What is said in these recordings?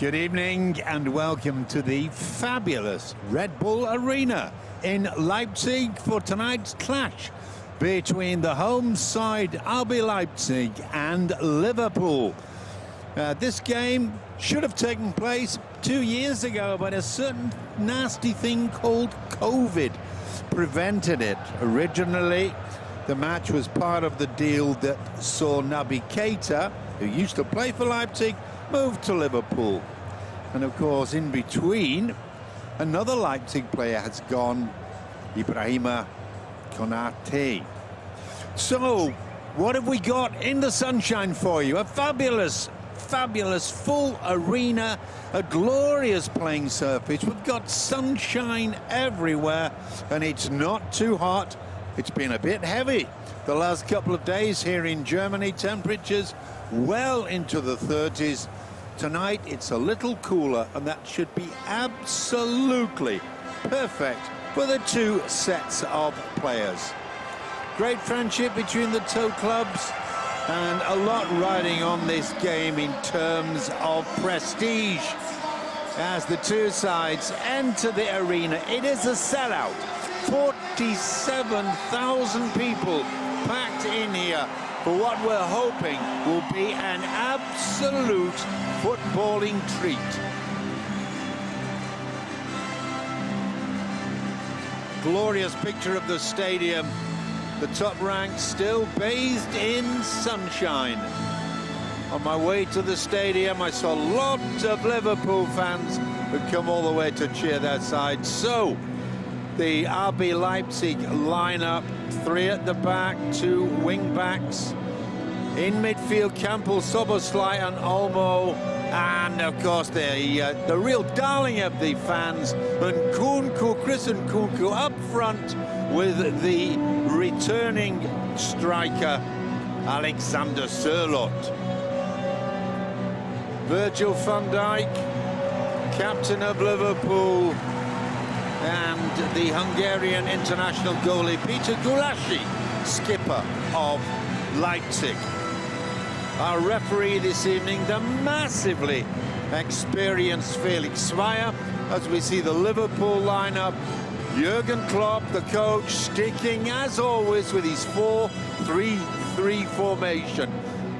Good evening and welcome to the fabulous Red Bull Arena in Leipzig for tonight's clash between the home side RB Leipzig and Liverpool. This game should have taken place 2 years ago, but a certain nasty thing called COVID prevented it. Originally, the match was part of the deal that saw Naby Keita, who used to play for Leipzig, moved to Liverpool. And of course, in between, another Leipzig player has gone, Ibrahima Konate. So, what have we got in the sunshine for you? A fabulous full arena, a glorious playing surface. We've got sunshine everywhere, and it's not too hot. It's been a bit heavy the last couple of days here in Germany. Temperatures well into the 30s. Tonight it's a little cooler, and that should be absolutely perfect for the two sets of players. Great friendship between the two clubs, and a lot riding on this game in terms of prestige. As the two sides enter the arena, it is a sellout. 47,000 people packed in here for what we're hoping will be an absolute footballing treat. Glorious picture of the stadium. The top rank still bathed in sunshine. On my way to the stadium, I saw lots of Liverpool fans who'd come all the way to cheer their side. So, the RB Leipzig lineup, 3 at the back, 2 wing backs. In midfield, Campbell, Soboslai and Olmo. And of course, the real darling of the fans, and Chris Nkunku up front with the returning striker, Alexander Sørloth. Virgil van Dijk, captain of Liverpool, and the Hungarian international goalie Peter Gulácsi, skipper of Leipzig. Our referee this evening, the massively experienced Felix Zweier, as we see the Liverpool lineup. Jurgen Klopp, the coach, sticking as always with his 4-3-3 formation.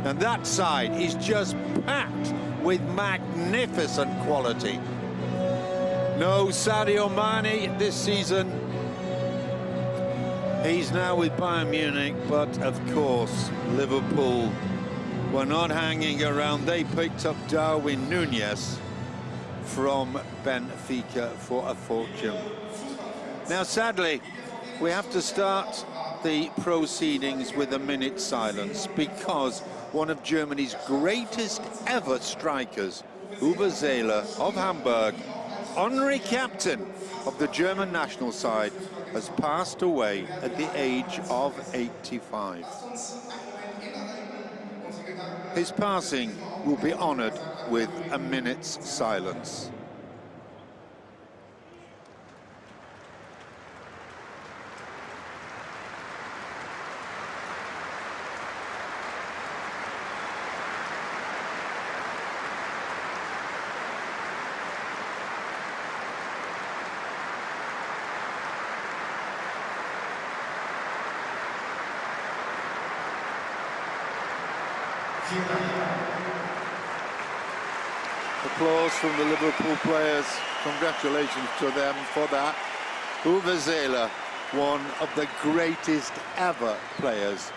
And that side is just packed with magnificent quality. No Sadio Mane this season. He's now with Bayern Munich, but of course, Liverpool were not hanging around. They picked up Darwin Núñez from Benfica for a fortune. Now, sadly, we have to start the proceedings with a minute's silence, because one of Germany's greatest ever strikers, Uwe Seeler of Hamburg, honorary captain of the German national side, has passed away at the age of 85. His passing will be honored with a minute's silence. Applause from the Liverpool players. Congratulations to them for that. Uwe Seeler, one of the greatest ever players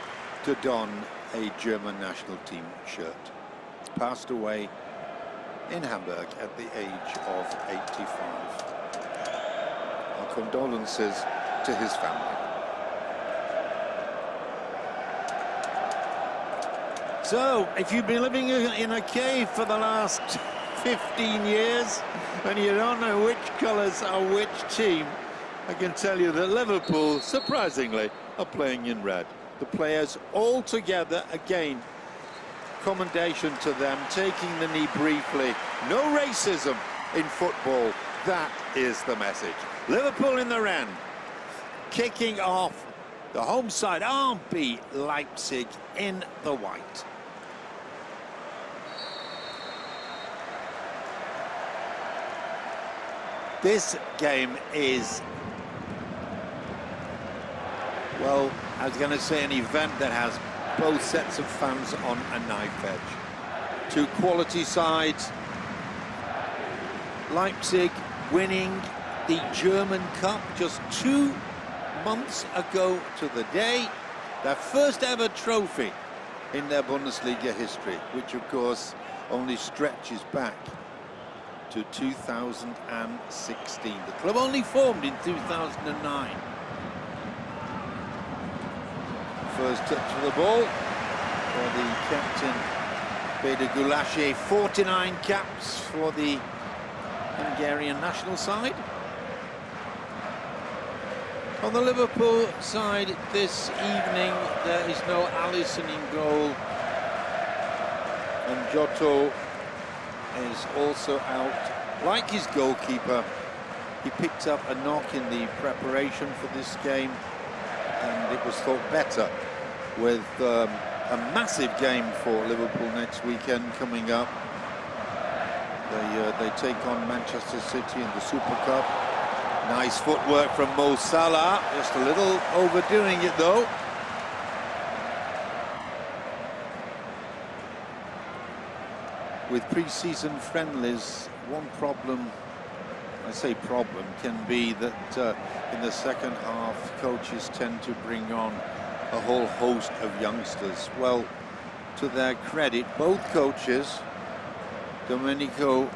to don a German national team shirt. Passed away in Hamburg at the age of 85. Our condolences to his family. So, if you've been living in a cave for the last 15 years and you don't know which colours are which team, I can tell you that Liverpool, surprisingly, are playing in red. The players all together again. Commendation to them, taking the knee briefly. No racism in football. That is the message. Liverpool in the red, kicking off the home side, RB Leipzig in the white. This game is, well, I was going to say an event that has both sets of fans on a knife edge. Two quality sides. Leipzig winning the German Cup just 2 months ago to the day. Their first ever trophy in their Bundesliga history, which of course only stretches back to 2016. The club only formed in 2009. First touch of the ball for the captain, Beda Gulácsi. 49 caps for the Hungarian national side. On the Liverpool side this evening, there is no Alisson in goal, and Giotto is also out. Like his goalkeeper, he picked up a knock in the preparation for this game, and it was thought better with a massive game for Liverpool next weekend coming up. They take on Manchester City in the Super Cup. Nice footwork from Mo Salah, just a little overdoing it though. With pre-season friendlies, one problem, I say problem, can be that in the second half coaches tend to bring on a whole host of youngsters. Well, to their credit, both coaches, Domenico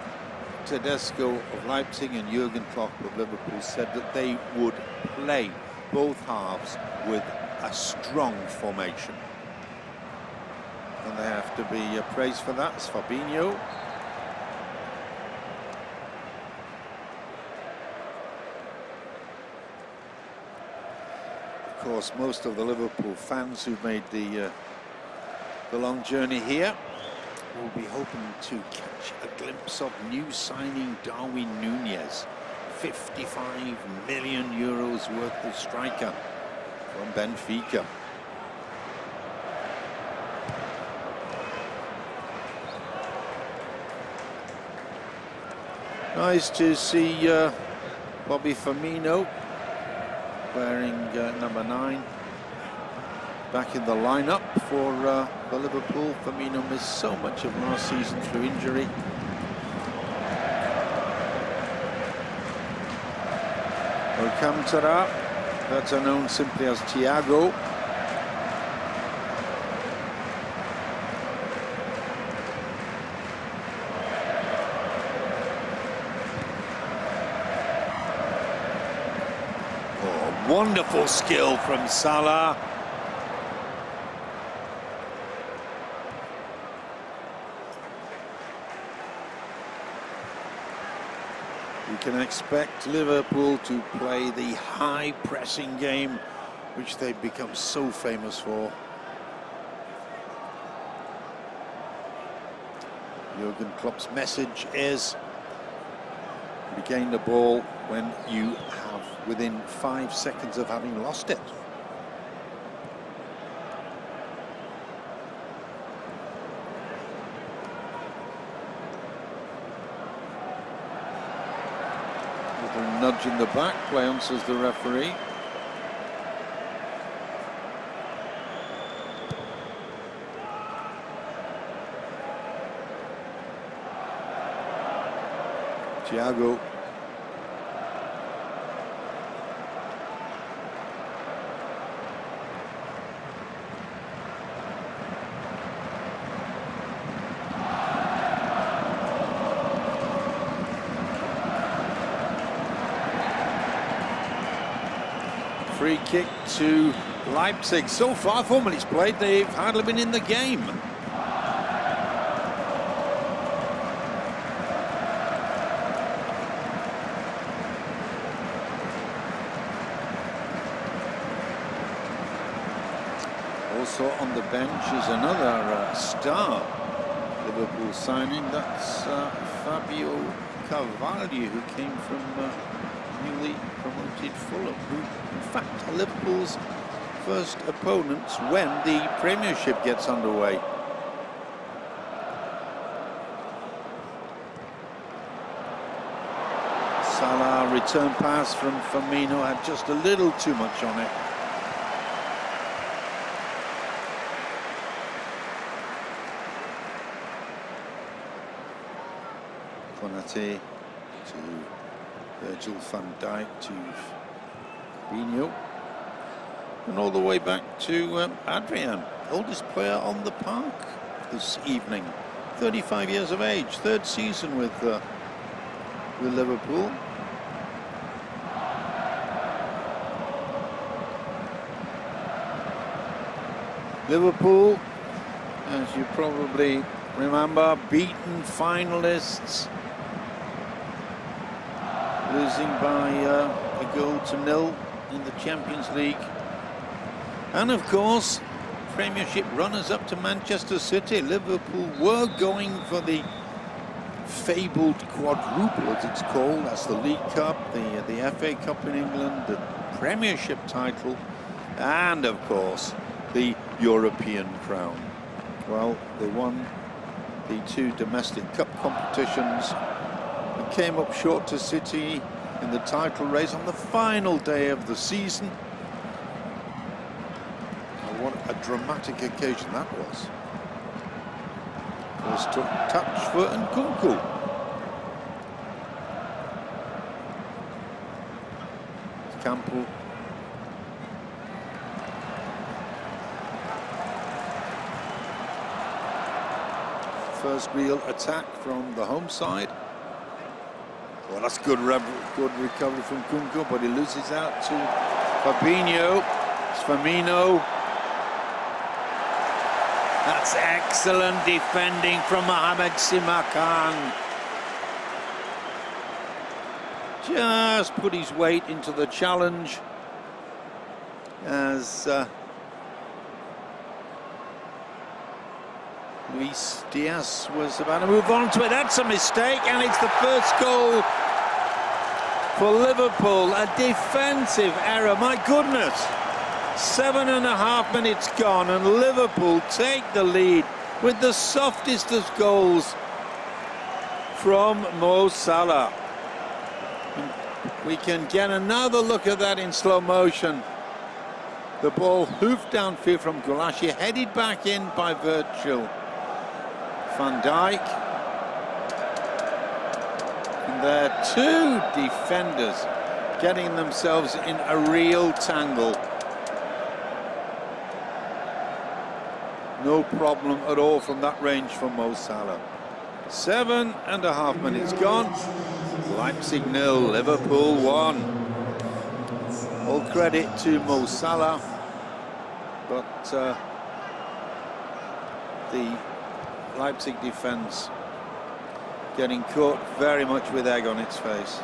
Tedesco of Leipzig and Jurgen Klopp of Liverpool, said that they would play both halves with a strong formation. And they have to be praised for that. It's Fabinho. Of course, most of the Liverpool fans who've made the long journey here will be hoping to catch a glimpse of new signing Darwin Núñez, 55 million euros worth of striker from Benfica. Nice to see Bobby Firmino wearing number 9 back in the lineup for Liverpool. Firmino missed so much of last season through injury. Alcantara, better known simply as Thiago. Wonderful skill from Salah. We can expect Liverpool to play the high pressing game, which they've become so famous for. Jurgen Klopp's message is regain the ball when you have within 5 seconds of having lost it. Little nudge in the back, play on, says the referee. Thiago. Free kick to Leipzig. So far, 4 minutes played, they've hardly been in the game. Also on the bench is another star Liverpool signing. That's Fabio Carvalho, who came from newly promoted Fulham, who in fact are Liverpool's first opponents when the Premiership gets underway. Salah, return pass from Firmino, had just a little too much on it. Konate to Virgil van Dijk to Fabinho, and all the way back to Adrian, oldest player on the park this evening, 35 years of age, third season with Liverpool. Liverpool, as you probably remember, beaten finalists, losing by a goal to nil in the Champions League. And of course, Premiership runners-up to Manchester City. Liverpool were going for the fabled quadruple, as it's called. That's the League Cup, the FA Cup in England, the Premiership title, and of course, the European crown. Well, they won the two domestic cup competitions and came up short to City in the title race on the final day of the season. And what a dramatic occasion that was. First touch for Nkunku. Campbell. First real attack from the home side. Well, that's good recovery from Nkunku, but he loses out to Fabinho. It's Firmino. That's excellent defending from Mohamed Simakan. Just put his weight into the challenge as Luis Diaz was about to move on to it. That's a mistake, and it's the first goal for Liverpool. A defensive error, my goodness. 7.5 minutes gone, and Liverpool take the lead with the softest of goals from Mo Salah. We can get another look at that in slow motion. The ball hoofed downfield from Gulashi, headed back in by Virgil van Dijk. And there are two defenders getting themselves in a real tangle. No problem at all from that range for Mo Salah. 7.5 minutes gone. Leipzig 0, Liverpool 1. All credit to Mo Salah, but the Leipzig defence getting caught very much with egg on its face.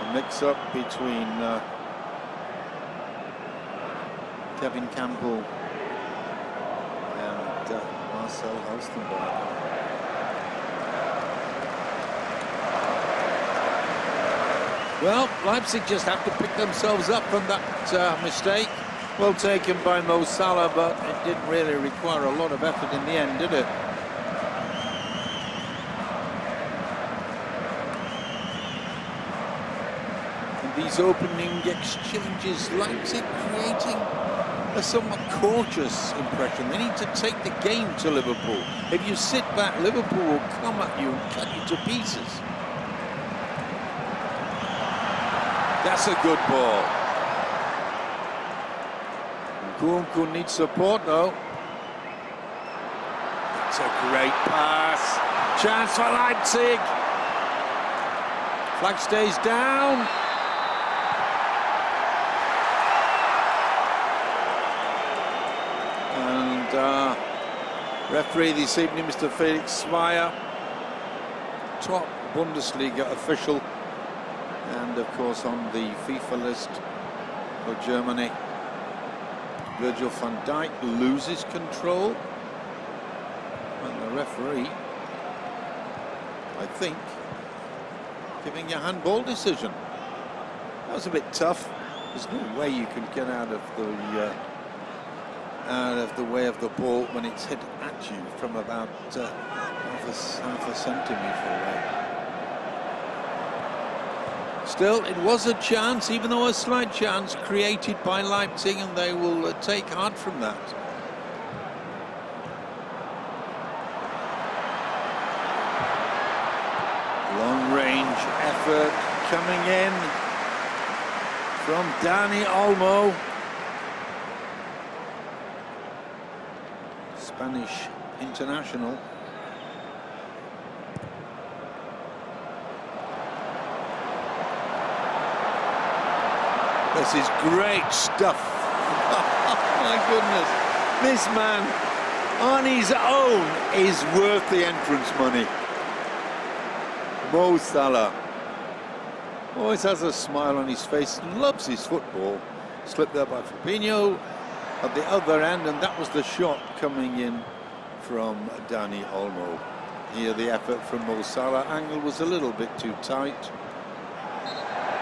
A mix-up between Kevin Campbell and Marcel Halstenberg. Well, Leipzig just have to pick themselves up from that mistake. Well taken by Mo Salah, but it didn't really require a lot of effort in the end, did it? And these opening exchanges, Leipzig creating a somewhat cautious impression. They need to take the game to Liverpool. If you sit back, Liverpool will come at you and cut you to pieces. That's a good ball. Nkunku needs support though. That's a great pass. Chance for Leipzig. Flag stays down. And referee this evening, Mr. Felix Zweier, top Bundesliga official, and of course on the FIFA list for Germany. Virgil van Dijk loses control, and the referee, I think, giving a handball decision. That was a bit tough. There's no way you can get out of the way of the ball when it's hit at you from about half a centimetre away. Still, it was a chance, even though a slight chance, created by Leipzig, and they will take heart from that. Long-range effort coming in from Dani Olmo. Spanish international. This is great stuff. Oh my goodness. This man on his own is worth the entrance money. Mo Salah always has a smile on his face, loves his football. Slipped there by Fabinho at the other end, and that was the shot coming in from Dani Olmo. Here the effort from Mo Salah. Angle was a little bit too tight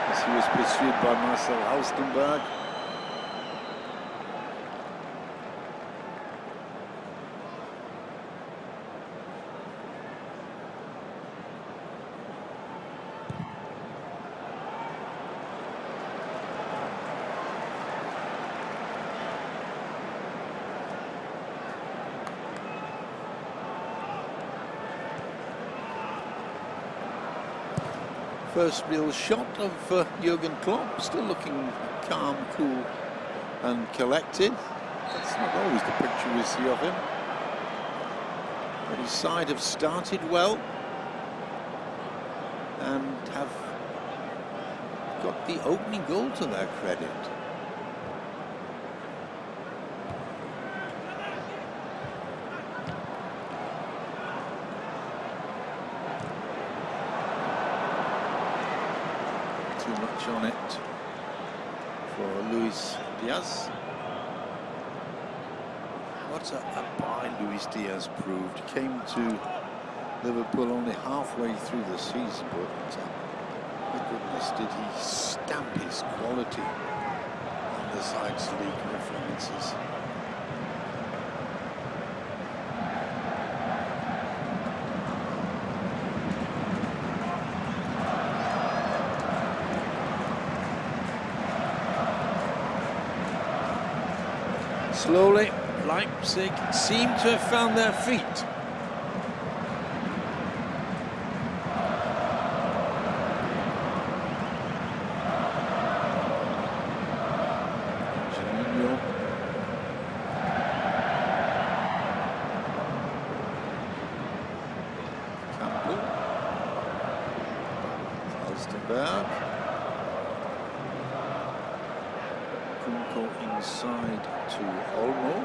as he was pursued by Marcel Halstenberg. First real shot of Jurgen Klopp, still looking calm, cool and collected. That's not always the picture we see of him. But his side have started well and have got the opening goal to their credit. Too much on it for Luis Diaz. What a buy Luis Diaz proved. Came to Liverpool only halfway through the season, but my goodness, did he stamp his quality on the side's league performances. Slowly, Leipzig seem to have found their feet. Campbell. Halstenberg. Kunko inside to Olmo.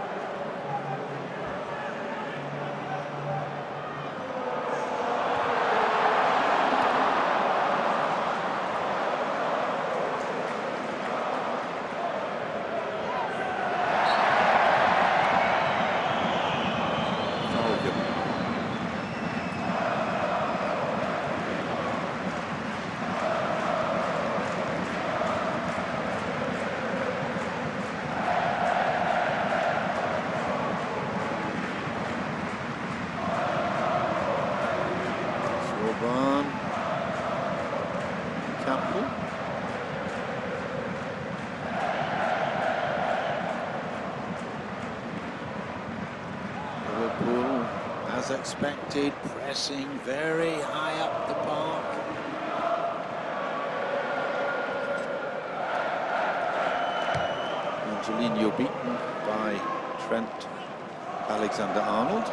Liverpool, as expected, pressing very high up the park. Angelino beaten by Trent Alexander-Arnold.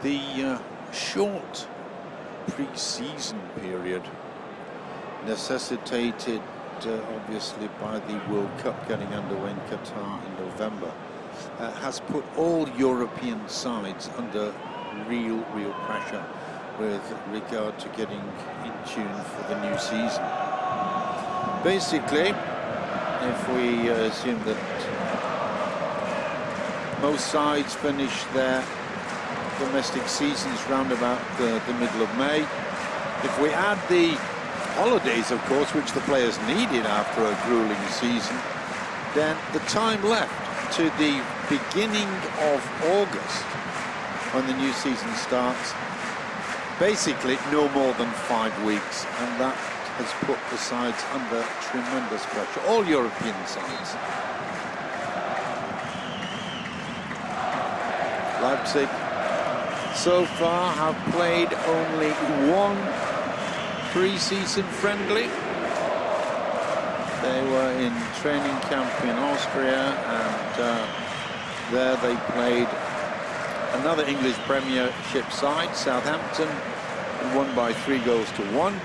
The short pre-season period, necessitated obviously by the World Cup getting underway in Qatar in November, has put all European sides under real pressure with regard to getting in tune for the new season. Basically, if we assume that most sides finish their domestic seasons round about the middle of May. If we add the holidays, of course, which the players needed after a grueling season, then the time left to the beginning of August, when the new season starts, basically no more than 5 weeks, and that has put the sides under tremendous pressure, all European sides. Leipzig so far have played only one pre-season friendly. They were in training camp in Austria, and there they played another English Premiership side, Southampton, and won by 3-1.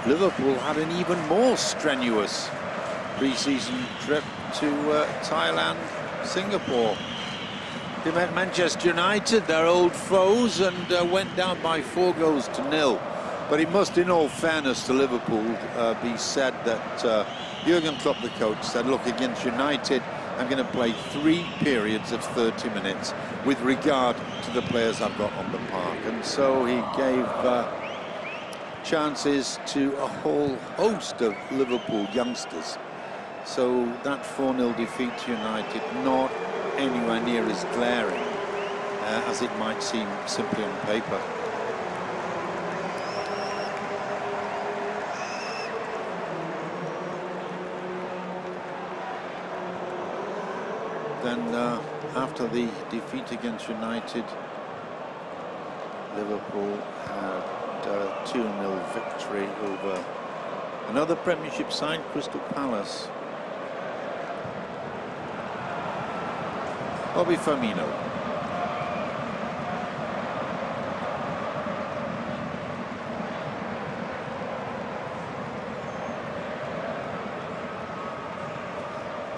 Liverpool had an even more strenuous pre-season trip to Thailand, Singapore. They met Manchester United, their old foes, and went down by 4-0. But it must, in all fairness to Liverpool, be said that Jurgen Klopp, the coach, said, look, against United, I'm going to play 3 periods of 30 minutes with regard to the players I've got on the park. And so he gave chances to a whole host of Liverpool youngsters. So that 4-0 defeat to United, not anywhere near as glaring as it might seem simply on paper. Then after the defeat against United, Liverpool had a 2-0 victory over another Premiership side, Crystal Palace. Bobby Firmino.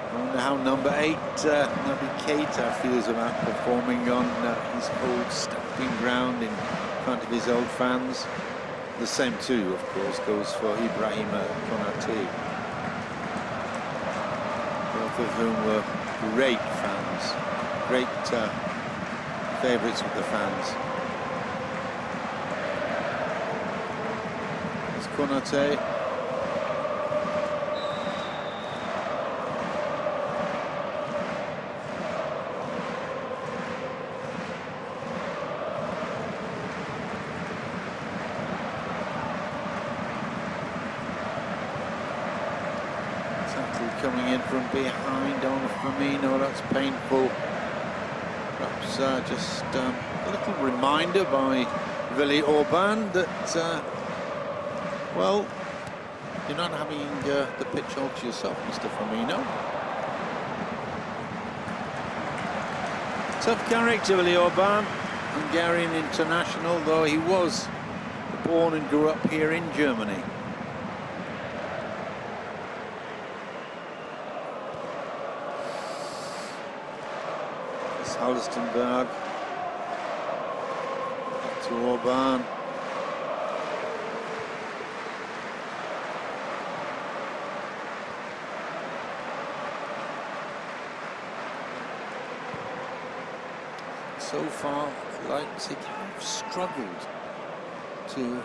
I wonder how number 8, Naby Keita, feels about performing on his old stamping ground in front of his old fans. The same too, of course, goes for Ibrahima Konate, both of whom were great fans, great favourites with the fans. It's Konate. Coming in from behind on Firmino, that's painful. Perhaps just a little reminder by Willi Orban that, well, you're not having the pitch all to yourself, Mr. Firmino. Tough character, Willi Orban, Hungarian international, though he was born and grew up here in Germany. Halstenberg to Orban. So far, Leipzig have struggled to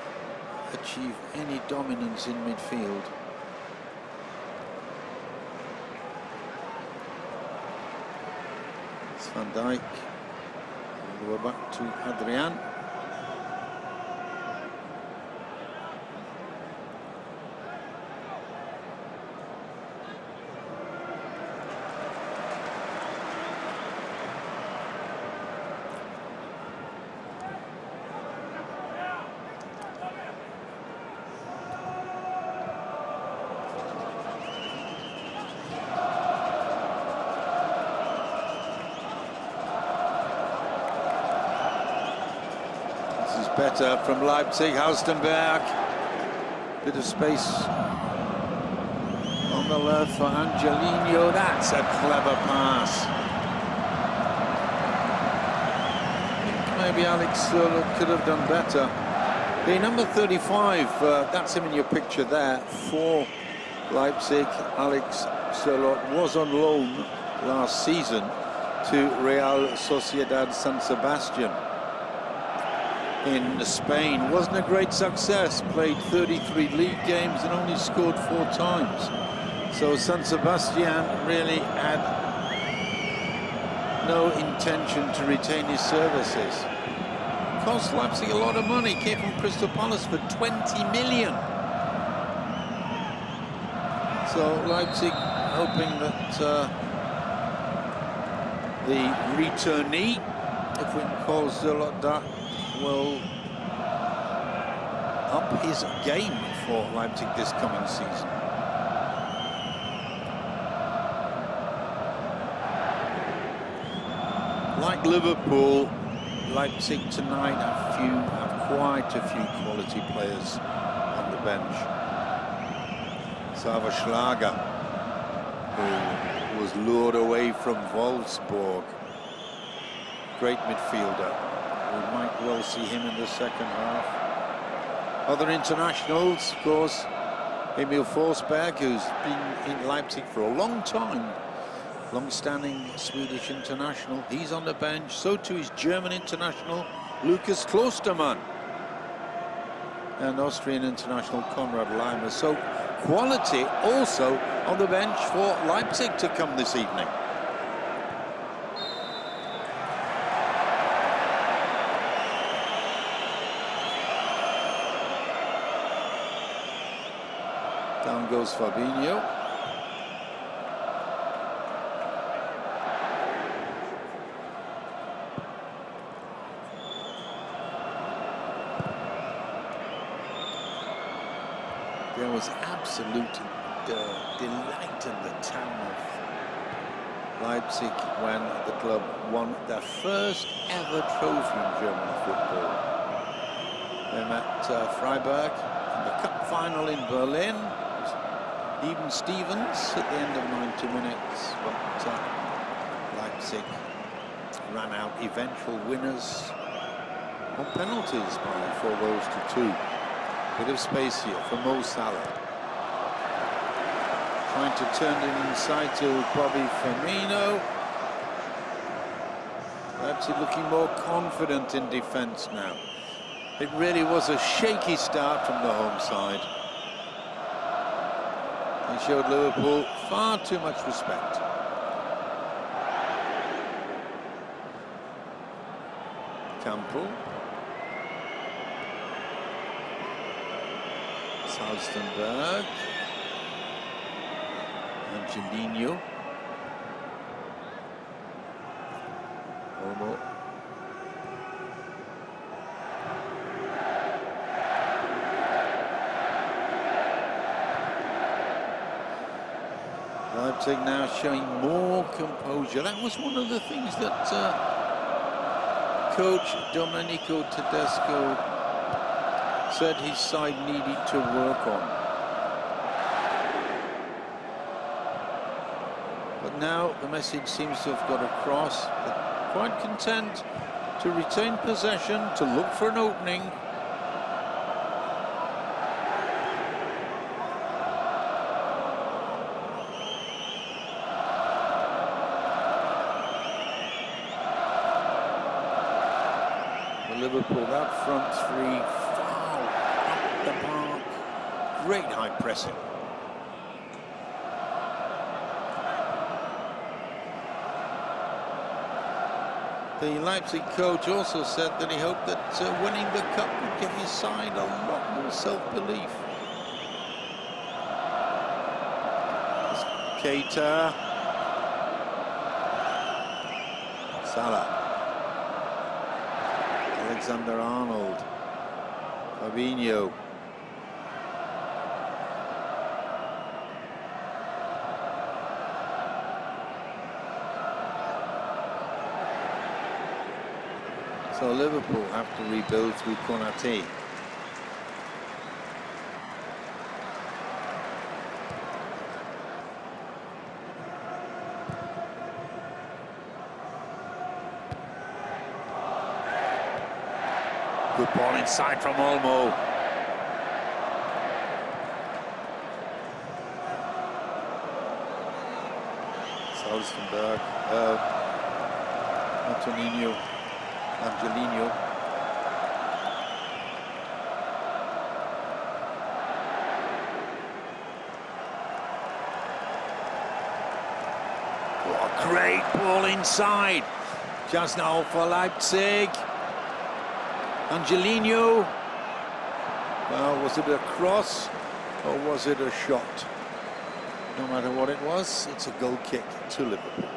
achieve any dominance in midfield. Van Dijk, we're back to Adrian. Better from Leipzig, Halstenberg. Bit of space on the left for Angelino. That's a clever pass. I think maybe Alex could have done better. The number 35, that's him in your picture there, for Leipzig. Alex Sørloth was on loan last season to Real Sociedad San Sebastian in Spain. Wasn't a great success, played 33 league games and only scored 4 times. So San Sebastian really had no intention to retain his services. Cost Leipzig a lot of money, came from Crystal Palace for 20 million. So Leipzig hoping that the returnee, if we can call Zerlot that, will up his game for Leipzig this coming season. Like Liverpool, Leipzig tonight have quite a few quality players on the bench. Sava Schlager, who was lured away from Wolfsburg. Great midfielder. We might well see him in the second half. Other internationals, of course, Emil Forsberg, who's been in Leipzig for a long time. Long-standing Swedish international. He's on the bench. So too is German international Lukas Klostermann. And Austrian international Konrad Laimer. So quality also on the bench for Leipzig to come this evening. Down goes Fabinho. There was absolute delight in the town of Leipzig when the club won their first ever trophy in German football. They met Freiburg in the cup final in Berlin. Even Stevens at the end of 90 minutes, but Leipzig ran out eventual winners on penalties by 4 goals to 2. Bit of space here for Mo Salah. Trying to turn it inside to Bobby Firmino. Leipzig looking more confident in defence now. It really was a shaky start from the home side. They showed Liverpool far too much respect. Campbell. Salstenberg. Angelino. Olmo. Leipzig now showing more composure. That was one of the things that coach Domenico Tedesco said his side needed to work on. But now the message seems to have got across. They're quite content to retain possession, to look for an opening. Liverpool, that front three, foul up the park. Great high pressing. The Leipzig coach also said that he hoped that winning the cup would give his side a lot more self-belief. Keita. Salah. Alexander-Arnold, Fabinho. So Liverpool have to rebuild through Konate. Good ball inside from Olmo. Salstenberg. Angelino. What a great ball inside. Just now for Leipzig. Angelino. Well, was it a cross or was it a shot? No matter what it was, it's a goal kick to Liverpool.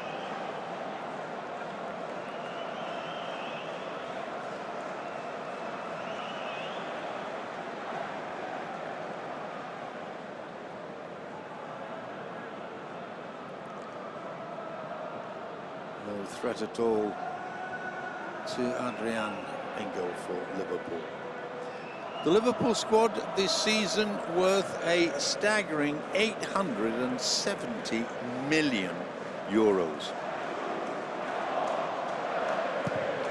No threat at all to Adrian in goal for Liverpool. The Liverpool squad this season worth a staggering €870 million.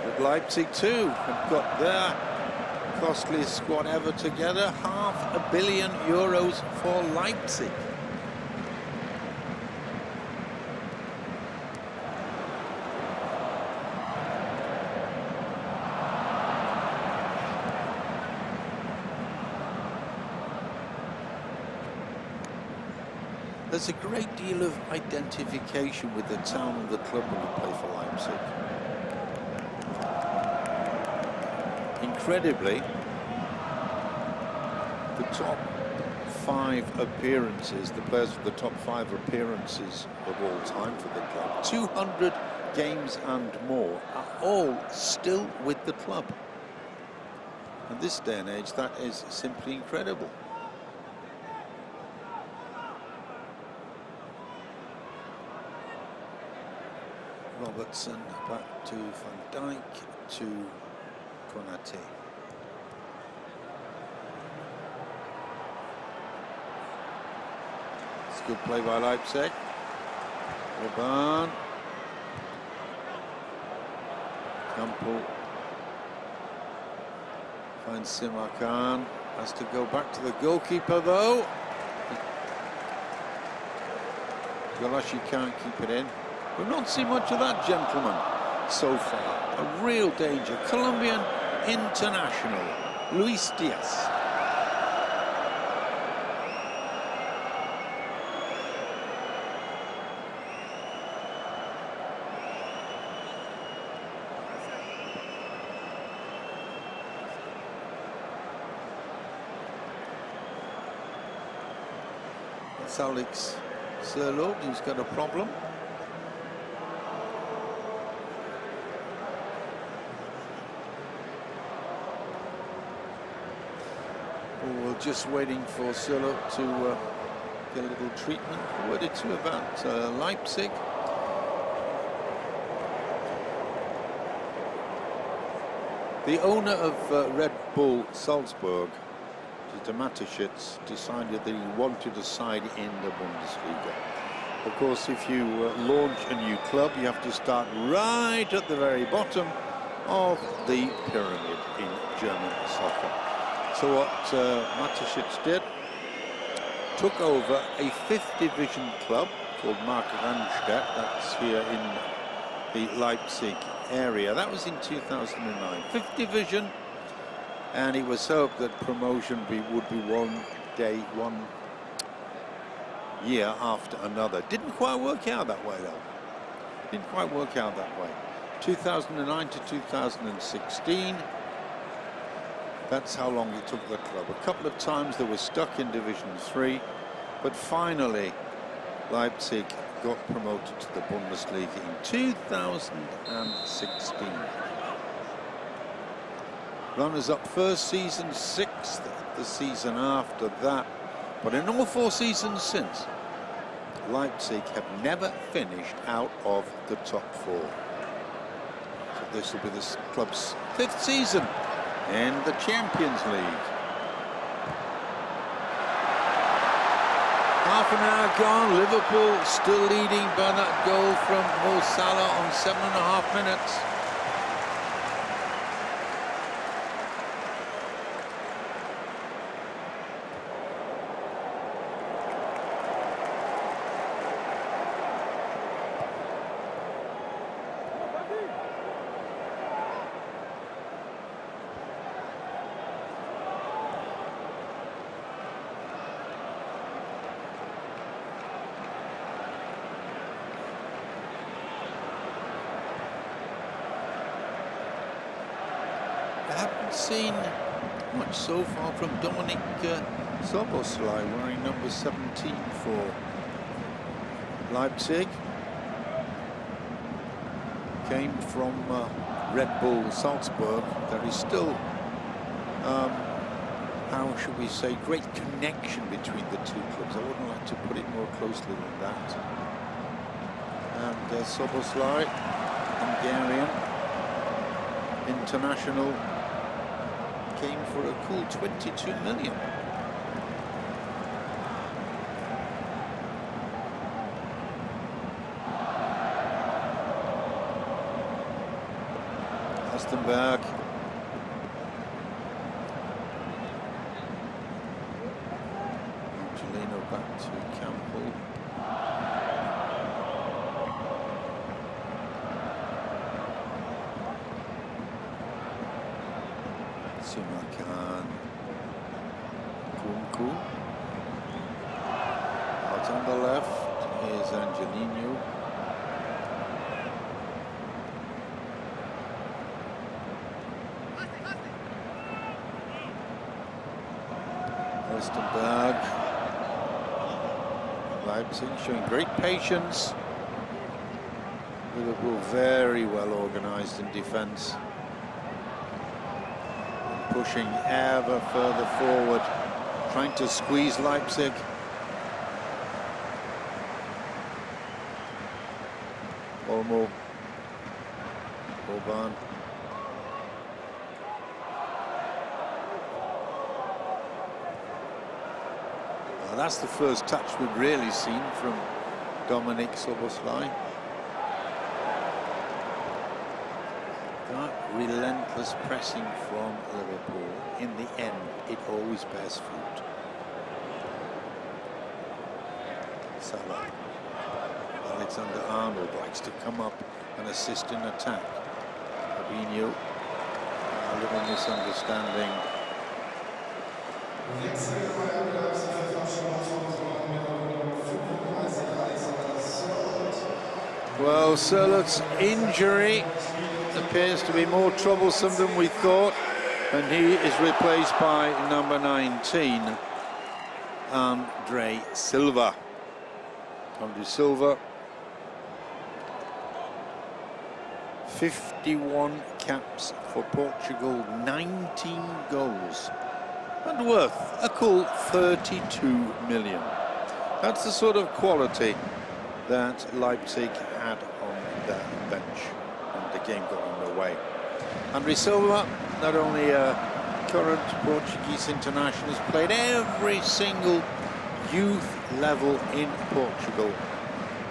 But Leipzig too have got their costliest squad ever together, €500 million for Leipzig. There's a great deal of identification with the town and the club when you play for Leipzig. Incredibly, the top 5 appearances, the players with the top 5 appearances of all time for the club, 200 games and more, are all still with the club. In this day and age, that is simply incredible. Robertson back to Van Dijk to Konate. It's a good play by Leipzig. Orban. Campbell finds Simakan. Has to go back to the goalkeeper though. Galashi can't keep it in. We've not seen much of that gentleman so far. A real danger. Colombian international, Luis Diaz. That's Alex Serlo, who's got a problem. We're just waiting for Serlo to get a little treatment. A word or two about Leipzig. The owner of Red Bull Salzburg, Dieter Mateschitz, decided that he wanted a side in the Bundesliga. Of course, if you launch a new club, you have to start right at the very bottom of the pyramid in German soccer. So what Mateschitz did, took over a 5th division club called Mark Randstedt, that's here in the Leipzig area. That was in 2009, 5th division, and it was hoped that promotion would be one year after another. Didn't quite work out that way though. Didn't quite work out that way. 2009 to 2016. That's how long it took the club. A couple of times they were stuck in Division 3, but finally Leipzig got promoted to the Bundesliga in 2016. Runners-up first season, 6th the season after that. But in all 4 seasons since, Leipzig have never finished out of the top 4. So this will be the club's 5th season in the Champions League. Half an hour gone, Liverpool still leading by that goal from Mo Salah on 7.5 minutes. I haven't seen much so far from Dominic Szoboszlai, wearing number 17 for Leipzig. Came from Red Bull Salzburg. There is still, how should we say, great connection between the two clubs. I wouldn't like to put it more closely than that. And Szoboszlai, Hungarian international, came for a cool 22 million. Hastenberg. Angelino back to Campbell. Simakan. Kunku. Out on the left is Angelino. Westenberg. Leipzig showing great patience. Liverpool very well organised in defence. Pushing ever further forward, trying to squeeze Leipzig. Olmo. Orban. That's the first touch we've really seen from Dominic Szoboszlai. That relentless pressing from Liverpool, in the end, it always bears fruit. Salah. Alexander-Arnold likes to come up and assist in attack. Fabinho, a little misunderstanding. Well, Sörlot's injury appears to be more troublesome than we thought, and he is replaced by number 19, Andre Silva. Andre Silva, 51 caps for Portugal, 19 goals, and worth a cool 32 million. That's the sort of quality that Leipzig had on their bench, and the game got underway. Andre Silva, not only a current Portuguese international, has played every single youth level in Portugal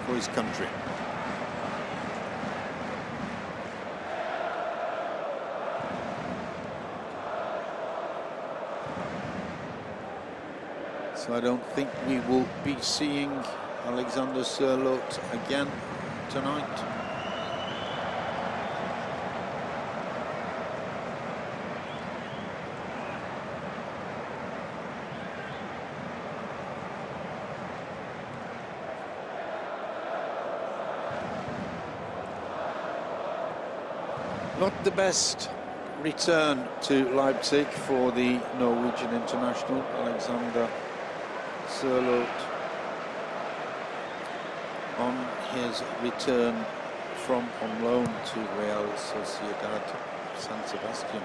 for his country. So I don't think we will be seeing Alexander Sørloth again tonight. Not the best return to Leipzig for the Norwegian international, Alexander Sørloth, on his return from on loan to Real Sociedad San Sebastian.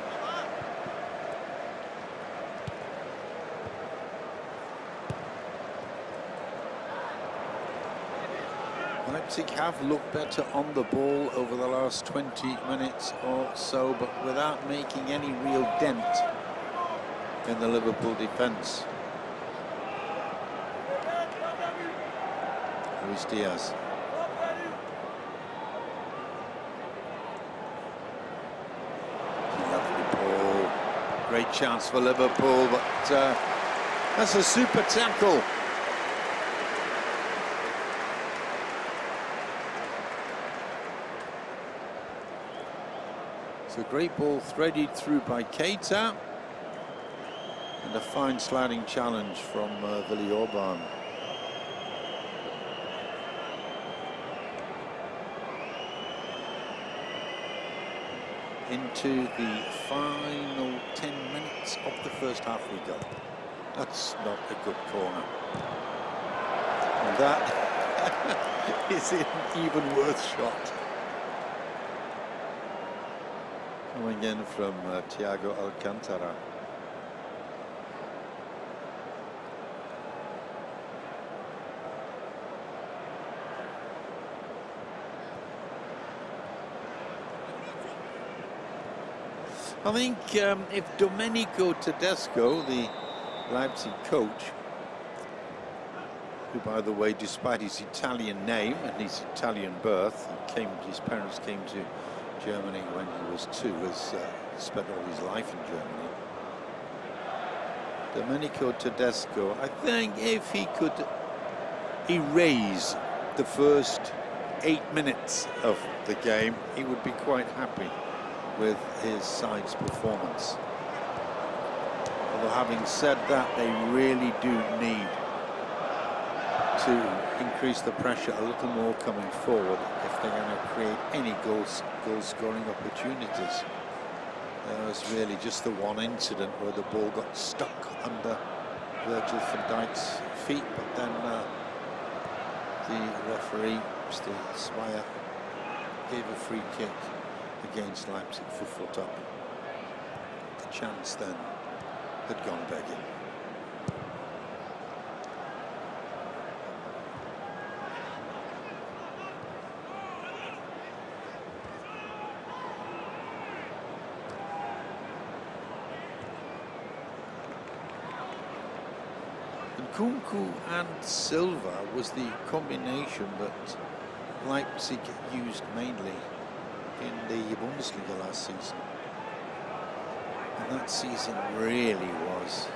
Leipzig have looked better on the ball over the last 20 minutes or so, but without making any real dent in the Liverpool defence. Luis Diaz. Lovely ball. Great chance for Liverpool, but that's a super tackle. It's a great ball threaded through by Keita, and a fine sliding challenge from Willi Orban. into the final 10 minutes of the first half we go. That's not a good corner. And that is an even worse shot. Coming in from Thiago Alcantara. I think if Domenico Tedesco, the Leipzig coach, who, by the way, despite his Italian name and his Italian birth, his parents came to Germany when he was 2, has spent all his life in Germany. Domenico Tedesco, I think if he could erase the first 8 minutes of the game, he would be quite happy with his side's performance. Although having said that, they really do need to increase the pressure a little more coming forward if they're going to create any goal-scoring opportunities. There was really just the one incident where the ball got stuck under Virgil van Dijk's feet, but then the referee, Mr. Zweier, gave a free kick against Leipzig for foot up. The chance then had gone begging. And Kunku and Silva was the combination that Leipzig used mainly in the Bundesliga last season. And that season really was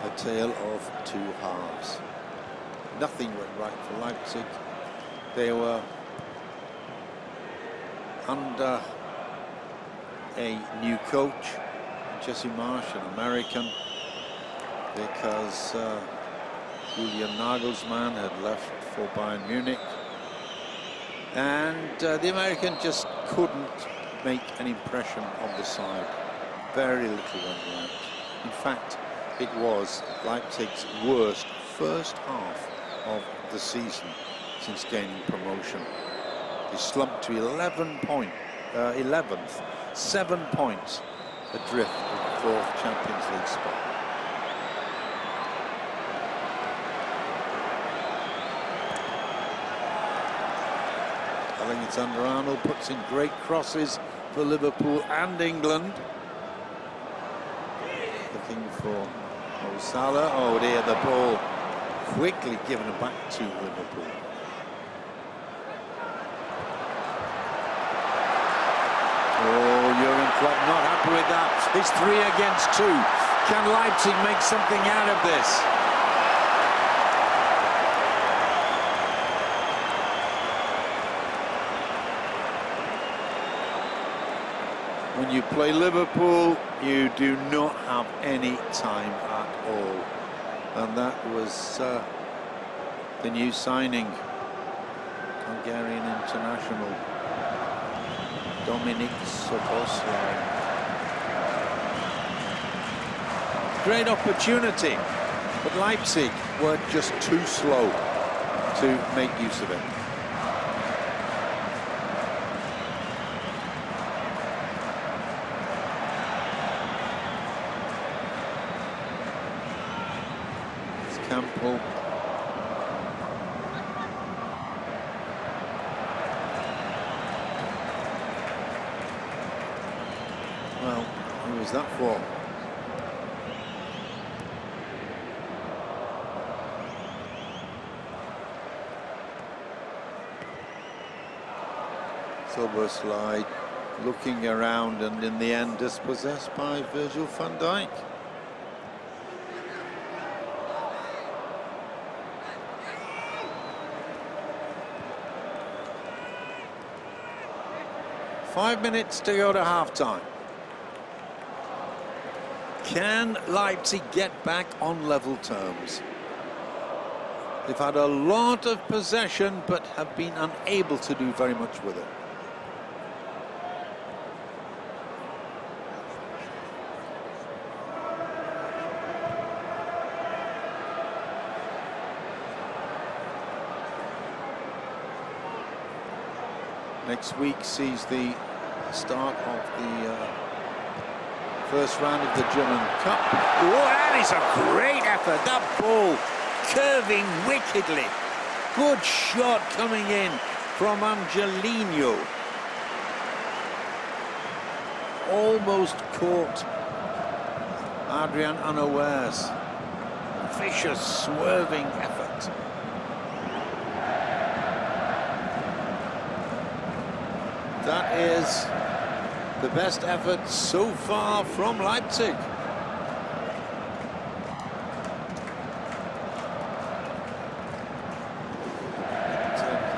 a tale of two halves. Nothing went right for Leipzig. They were under a new coach, Jesse Marsch, an American, because Julian Nagelsmann had left for Bayern Munich. And the American just couldn't make an impression on the side. Very little went right. In fact, it was Leipzig's worst first half of the season since gaining promotion. They slumped to 11th, 7 points adrift of the 4th Champions League spot. Alexander-Arnold puts in great crosses for Liverpool and England. Looking for Mo Salah. Oh dear, the ball quickly given back to Liverpool. Oh, Jurgen Klopp not happy with that. It's 3 against 2. Can Leipzig make something out of this? When you play Liverpool, you do not have any time at all. And that was the new signing, Hungarian international, Dominik Szoboszlai. Great opportunity, but Leipzig were just too slow to make use of it. Campbell. Well, who was that for? Szoboszlai looking around and in the end dispossessed by Virgil van Dijk. Five minutes to go to half-time. Can Leipzig get back on level terms? They've had a lot of possession, but have been unable to do very much with it. Next week sees the start of the first round of the German Cup. Oh, that is a great effort. That ball curving wickedly. Good shot coming in from Angelino. Almost caught Adrian unawares. Vicious, swerving effort. That is the best effort so far from Leipzig.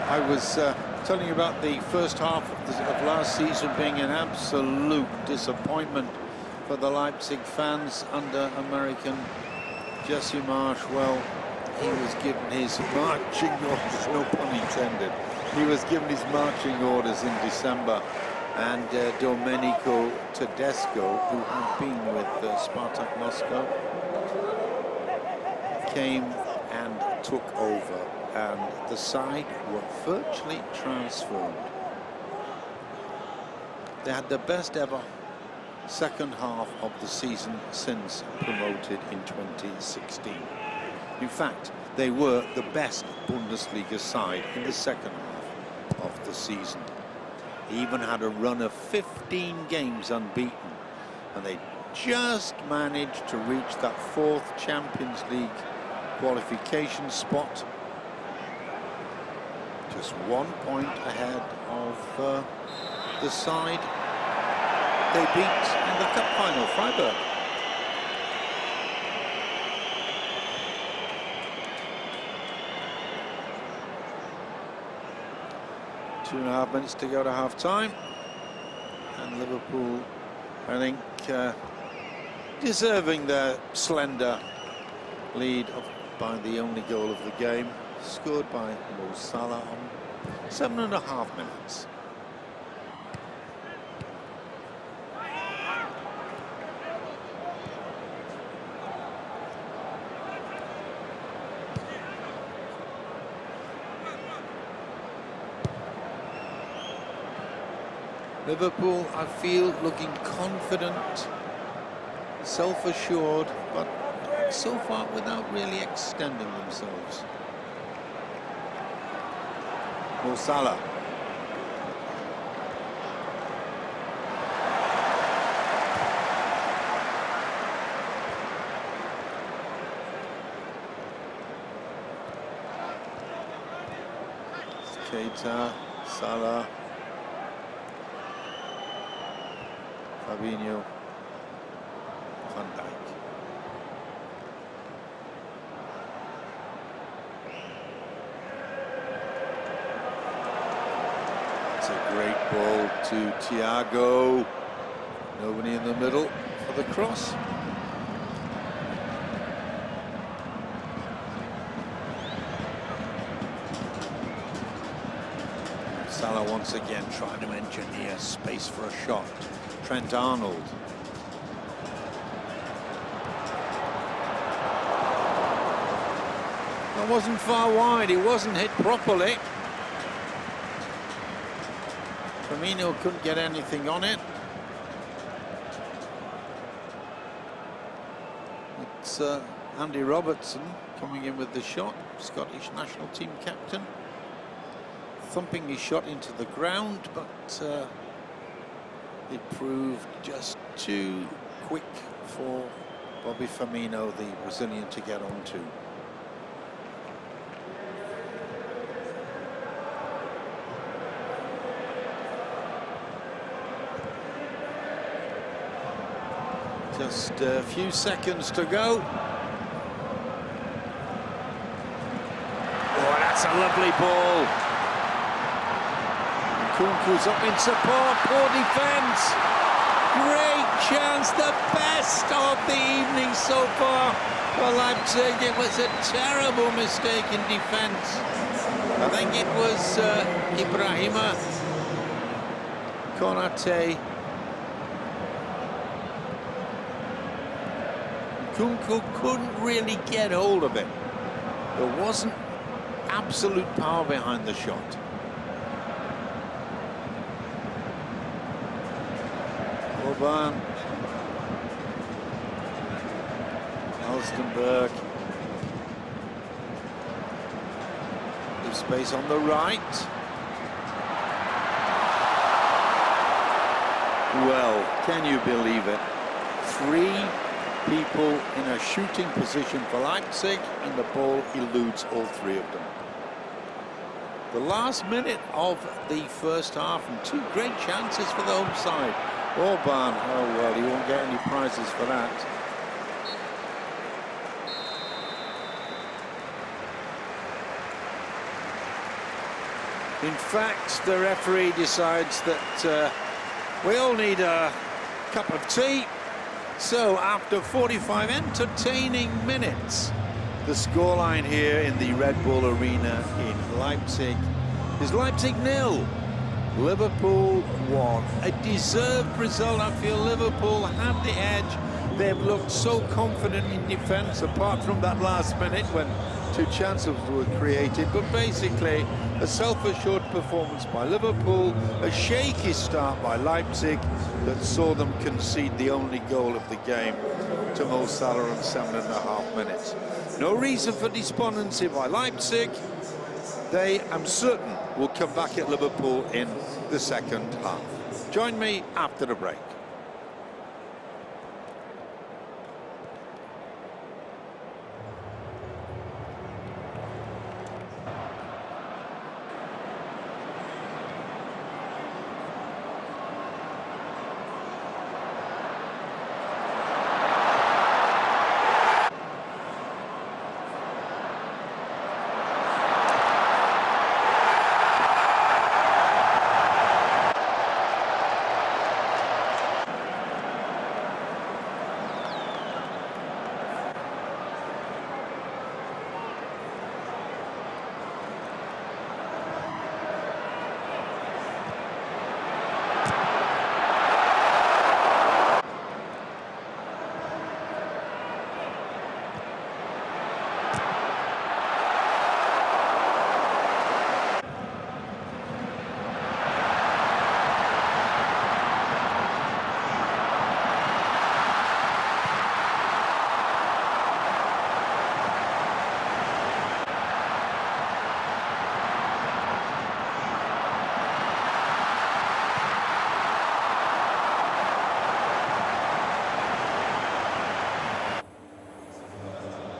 I was telling you about the first half of last season being an absolute disappointment for the Leipzig fans under American Jesse Marsch. Well, he was given his marching orders, no pun intended. He was given his marching orders in December, and Domenico Tedesco, who had been with Spartak Moscow, came and took over, and the side were virtually transformed. They had the best ever second half of the season since promoted in 2016. In fact, they were the best Bundesliga side in the second half of the season. He even had a run of 15 games unbeaten, and they just managed to reach that fourth Champions League qualification spot, just 1 point ahead of the side they beat in the cup final, Freiburg. Two and a half minutes to go to half-time, and Liverpool, I think, deserving their slender lead by the only goal of the game, scored by Mo Salah on 7.5 minutes. Liverpool, I feel, looking confident, self-assured, but so far without really extending themselves. Mo Salah. Keita, Salah, Fabinho, Van Dijk. It's a great ball to Thiago. Nobody in the middle for the cross. Salah once again trying to engineer space for a shot. Trent Arnold. That wasn't far wide, he wasn't hit properly. Firmino couldn't get anything on it. It's Andy Robertson coming in with the shot, Scottish national team captain. Thumping his shot into the ground, but it proved just too quick for Bobby Firmino, the Brazilian, to get onto. Just a few seconds to go. Oh, that's a lovely ball. Kunku's up in support, poor defence. Great chance, the best of the evening so far for Leipzig. It was a terrible mistake in defence. I think it was Ibrahima Konate. Kunku couldn't really get hold of it. There wasn't absolute power behind the shot. Orban. Alstenberg. There's space on the right. Well, can you believe it? 3 people in a shooting position for Leipzig, and the ball eludes all 3 of them. The last minute of the first half, and 2 great chances for the home side. Orban, oh well, he won't get any prizes for that. In fact, the referee decides that we all need a cup of tea. So after 45 entertaining minutes, the scoreline here in the Red Bull Arena in Leipzig is Leipzig 0, Liverpool 1. A deserved result. I feel Liverpool had the edge. They've looked so confident in defence, apart from that last minute when 2 chances were created. But basically, a self-assured performance by Liverpool, a shaky start by Leipzig that saw them concede the only goal of the game to Mo Salah in 7.5 minutes. No reason for despondency by Leipzig. They, I'm certain, will come back at Liverpool in the second half. Join me after the break.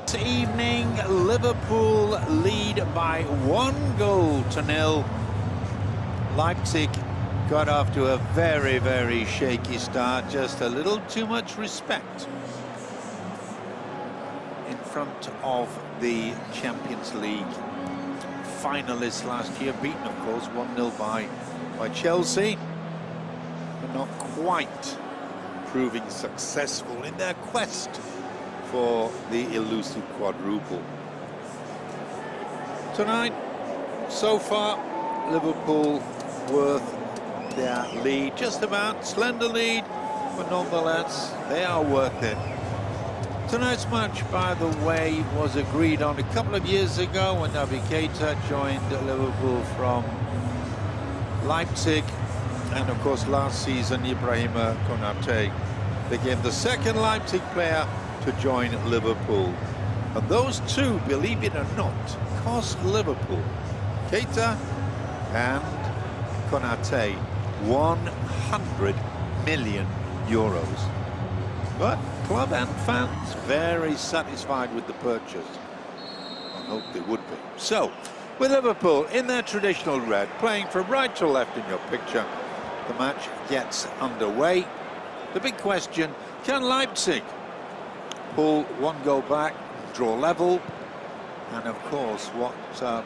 This evening, Liverpool lead by 1-0. Leipzig got off to a very, very shaky start, just a little too much respect in front of the Champions League finalists last year, beaten of course 1-0 by Chelsea, but not quite proving successful in their quest for the elusive quadruple. Tonight, so far, Liverpool worth their lead, just about, slender lead, but nonetheless, they are worth it. Tonight's match, by the way, was agreed on a couple of years ago when Naby Keita joined Liverpool from Leipzig, and of course last season Ibrahima Konate became the second Leipzig player to join Liverpool. And those 2, believe it or not, cost Liverpool, Keita and Konate, 100 million euros. But club and fans very satisfied with the purchase. I hope they would be. So, with Liverpool in their traditional red, playing from right to left in your picture, the match gets underway. The big question, can Leipzig pull 1 goal back, draw level? And of course, what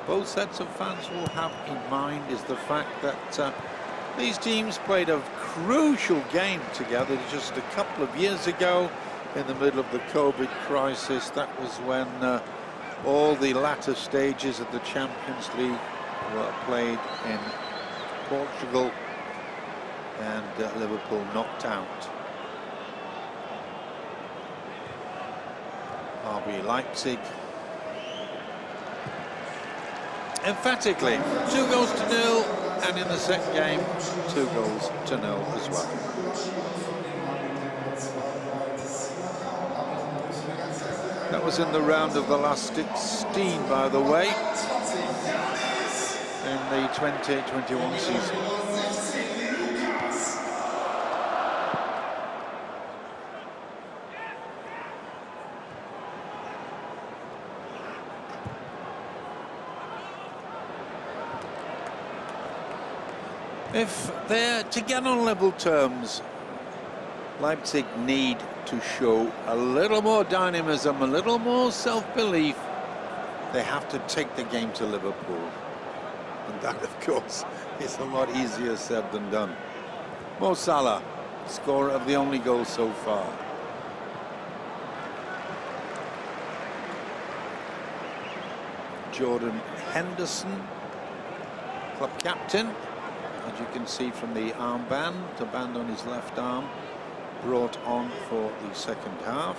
both sets of fans will have in mind is the fact that these teams played a crucial game together just a couple of years ago in the middle of the COVID crisis. That was when all the latter stages of the Champions League were played in Portugal, and Liverpool knocked out RB Leipzig emphatically. 2-0, and in the second game 2-0 as well. That was in the round of the last 16, by the way, in the 2021 season. If they're to get on level terms, Leipzig need to show a little more dynamism, a little more self-belief. They have to take the game to Liverpool. And that, of course, is a lot easier said than done. Mo Salah, scorer of the only goal so far. Jordan Henderson, club captain, as you can see from the armband, the band on his left arm, brought on for the second half.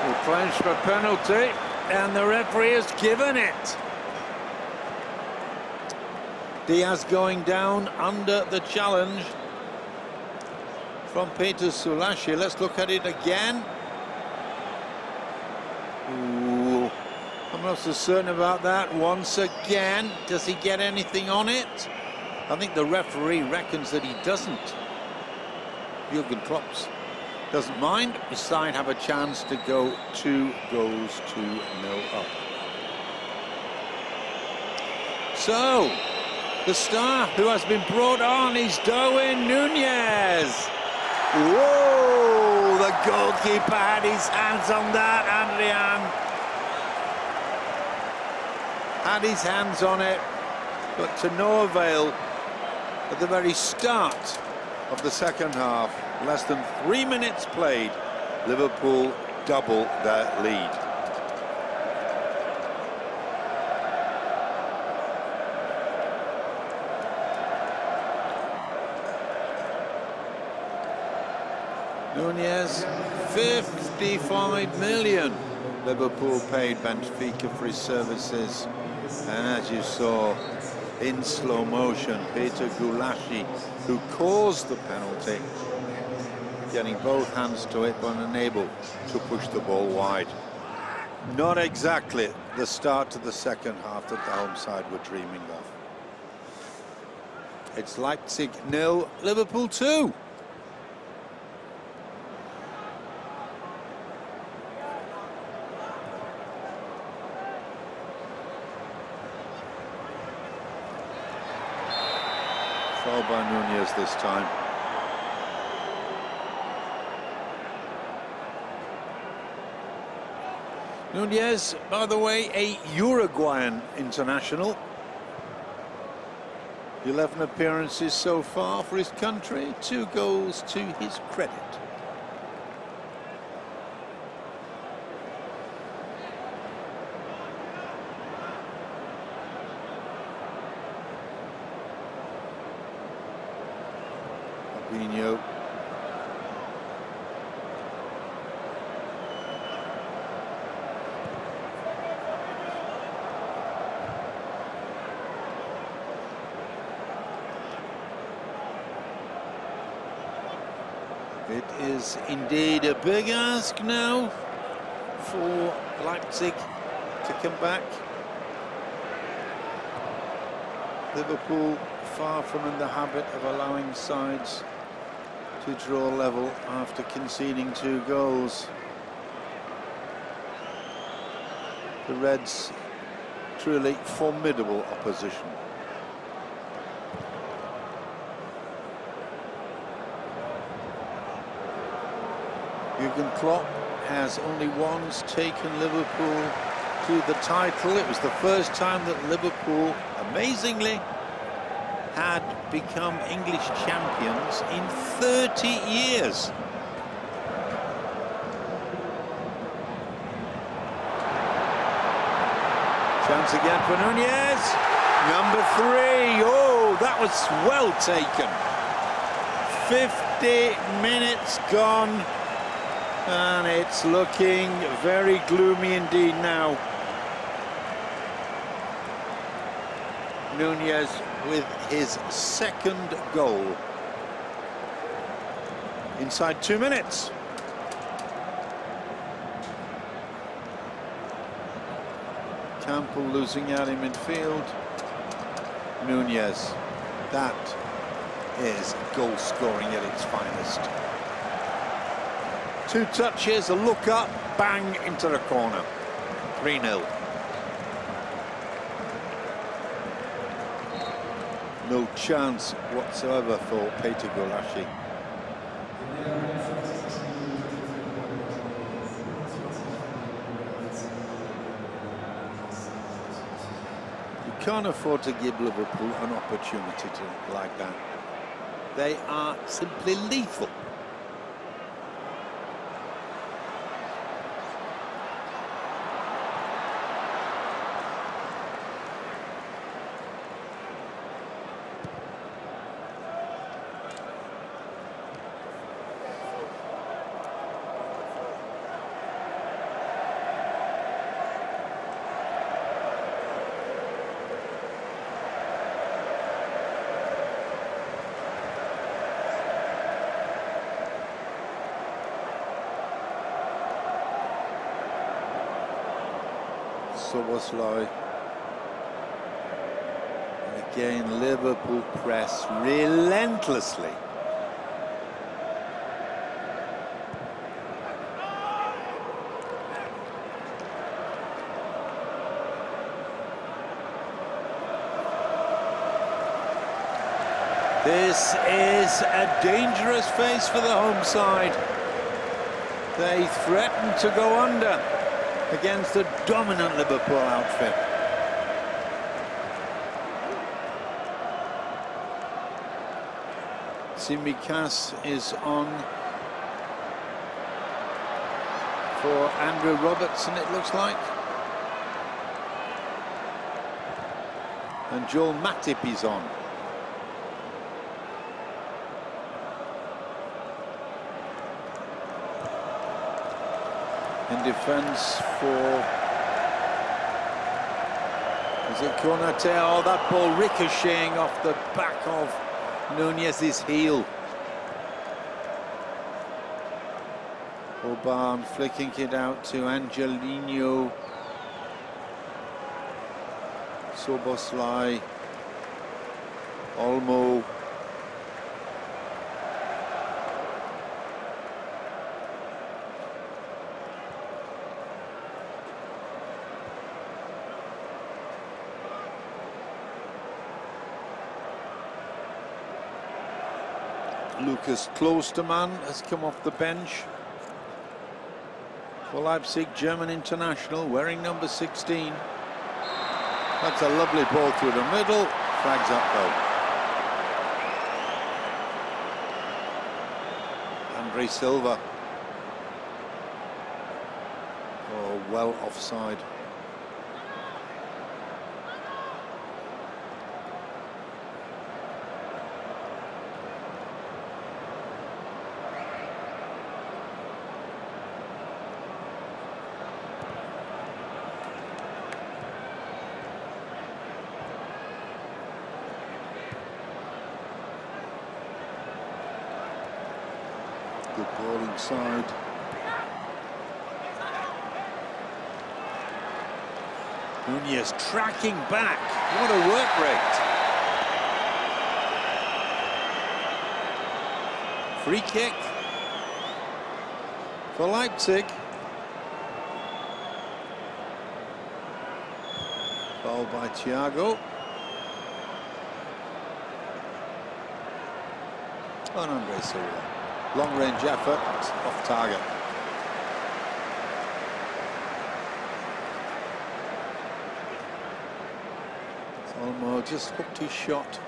We'll plunge for a penalty, and the referee has given it. Diaz going down under the challenge from Peter Sulashi. Let's look at it again. Ooh, I'm not so certain about that. Once again, does he get anything on it? I think the referee reckons that he doesn't. Jurgen Klopp doesn't mind. His side have a chance to go 2 goals to 0 up. So, the star who has been brought on is Darwin Núñez. Whoa, the goalkeeper had his hands on that, Adrian. Had his hands on it, but to no avail. At the very start of the second half, less than 3 minutes played, Liverpool double their lead. Núñez, 55 million. Liverpool paid Benfica for his services. And as you saw in slow motion, Peter Sulashi, who caused the penalty, getting both hands to it but unable to push the ball wide. Not exactly the start to the second half that the home side were dreaming of. It's Leipzig 0, Liverpool 2. Foul by Núñez this time. Núñez, by the way, a Uruguayan international. 11 appearances so far for his country, 2 goals to his credit. Fabinho. It is indeed a big ask now for Leipzig to come back. Liverpool far from in the habit of allowing sides to draw level after conceding 2 goals. The Reds, truly formidable opposition. Jurgen Klopp has only once taken Liverpool to the title. It was the first time that Liverpool, amazingly, had become English champions in 30 years. Chance again for Núñez. Number 3. Oh, that was well taken. 50 minutes gone. And it's looking very gloomy indeed now. Núñez with his second goal inside 2 minutes. Campbell losing out in midfield. Núñez, that is goal scoring at its finest. 2 touches, a look up, bang into the corner. 3-0. No chance whatsoever for Peter Golashi. You can't afford to give Liverpool an opportunity to like that. They are simply lethal. Soboslai. And again, Liverpool press relentlessly. This is a dangerous face for the home side. They threaten to go under against the dominant Liverpool outfit. Tsimikas is on for Andrew Robertson, it looks like. And Joel Matip is on. In defence for, is it Konate? Oh, that ball ricocheting off the back of Núñez's heel. Oban flicking it out to Angelino. Soboslai. Olmo. Lucas Klostermann has come off the bench for Leipzig, German international, wearing number 16. That's a lovely ball through the middle, flags up though. Andre Silva. Oh, well offside. Good ball inside. Núñez tracking back. What a work rate. Free kick for Leipzig. Foul by Thiago. And Andre Silva. Long-range effort, off target. Olmo just hooked his shot.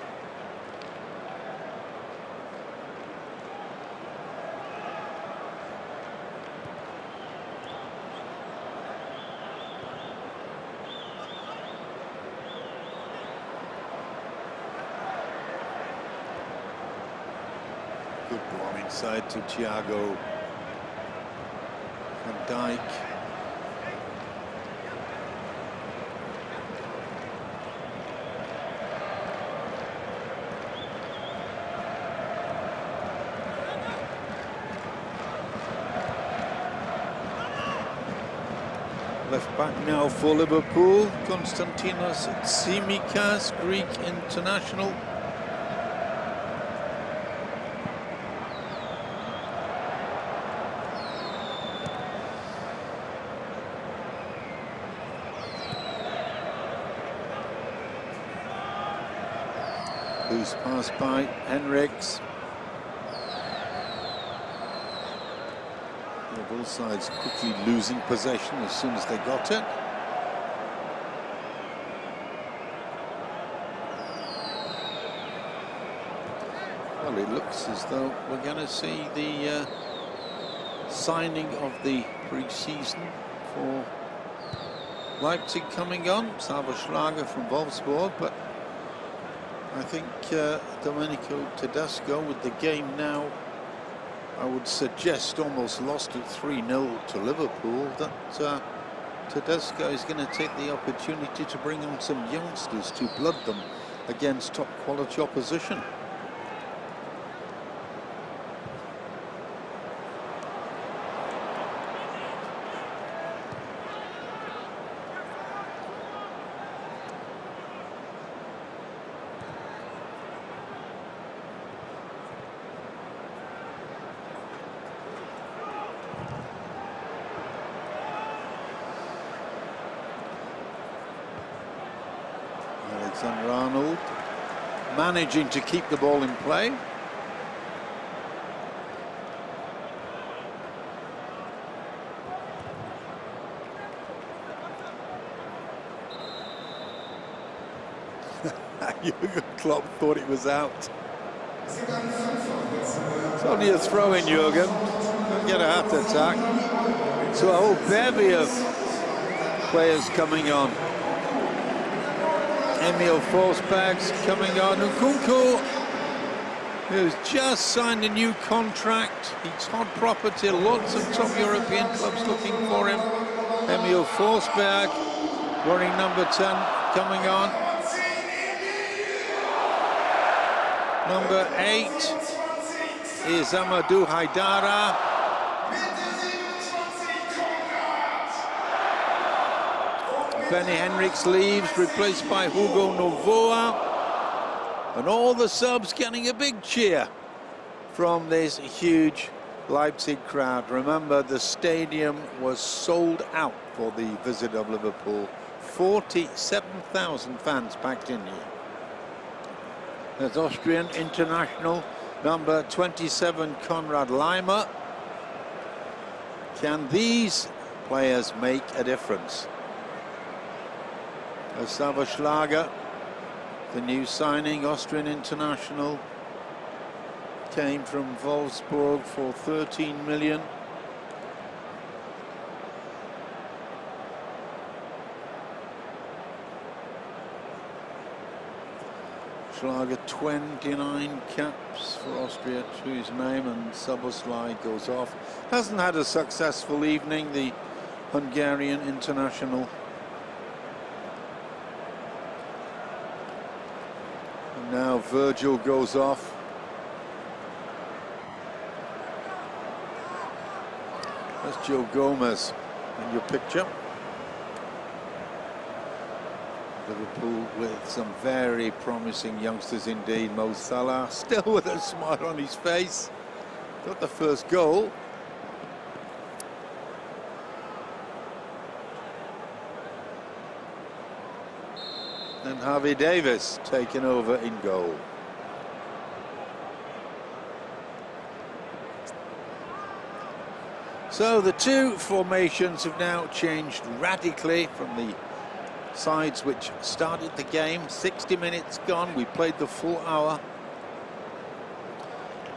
Good ball inside to Thiago. Van Dijk. Left back now for Liverpool, Konstantinos Tsimikas, Greek international. Loose pass by Henriks. Both sides quickly losing possession as soon as they got it. Well, it looks as though we're going to see the signing of the pre-season for Leipzig coming on. Schlager from Wolfsburg, but I think Domenico Tedesco with the game now, I would suggest almost lost at 3-0 to Liverpool, that Tedesco is going to take the opportunity to bring on some youngsters to blood them against top quality opposition. Alexander-Arnold managing to keep the ball in play. Jürgen Klopp thought it was out. It's only a throw in, Jürgen. Don't get a heart attack. So a whole bevy of players coming on. Emil Forsberg's coming on. Nkunku, who's just signed a new contract. He's hot property. Lots of top European clubs looking for him. Emil Forsberg, wearing number 10, coming on. Number 8 is Amadou Haidara. Benny Henriks leaves, replaced by Hugo Novoa. And all the subs getting a big cheer from this huge Leipzig crowd. Remember, the stadium was sold out for the visit of Liverpool. 47,000 fans packed in here. There's Austrian international number 27, Konrad Leimer. Can these players make a difference? Schlager, the new signing, Austrian international, came from Wolfsburg for 13 million. Schlager, 29 caps for Austria to his name, and Szoboszlai goes off. Hasn't had a successful evening, the Hungarian international. And now Virgil goes off. That's Joe Gomez in your picture. Liverpool with some very promising youngsters indeed. Mo Salah still with a smile on his face. Got the first goal. And Harvey Davis taken over in goal. So the two formations have now changed radically from the sides which started the game. 60 minutes gone, we played the full hour.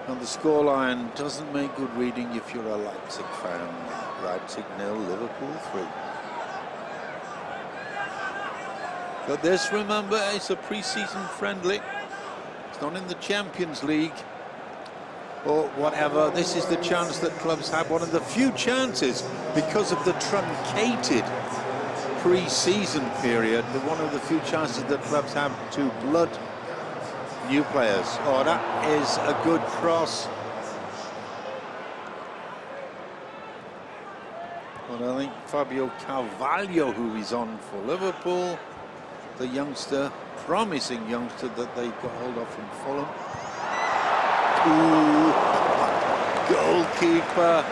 And the scoreline doesn't make good reading if you're a Leipzig fan. Leipzig 0, Liverpool 3. But this, remember, is a pre-season friendly. It's not in the Champions League or whatever. This is the chance that clubs have, one of the few chances because of the truncated pre-season period, one of the few chances that clubs have to blood new players. Oh, that is a good cross. Well, I think Fabio Carvalho, who is on for Liverpool, the youngster, promising youngster that they got hold of from Fulham. Ooh, goalkeeper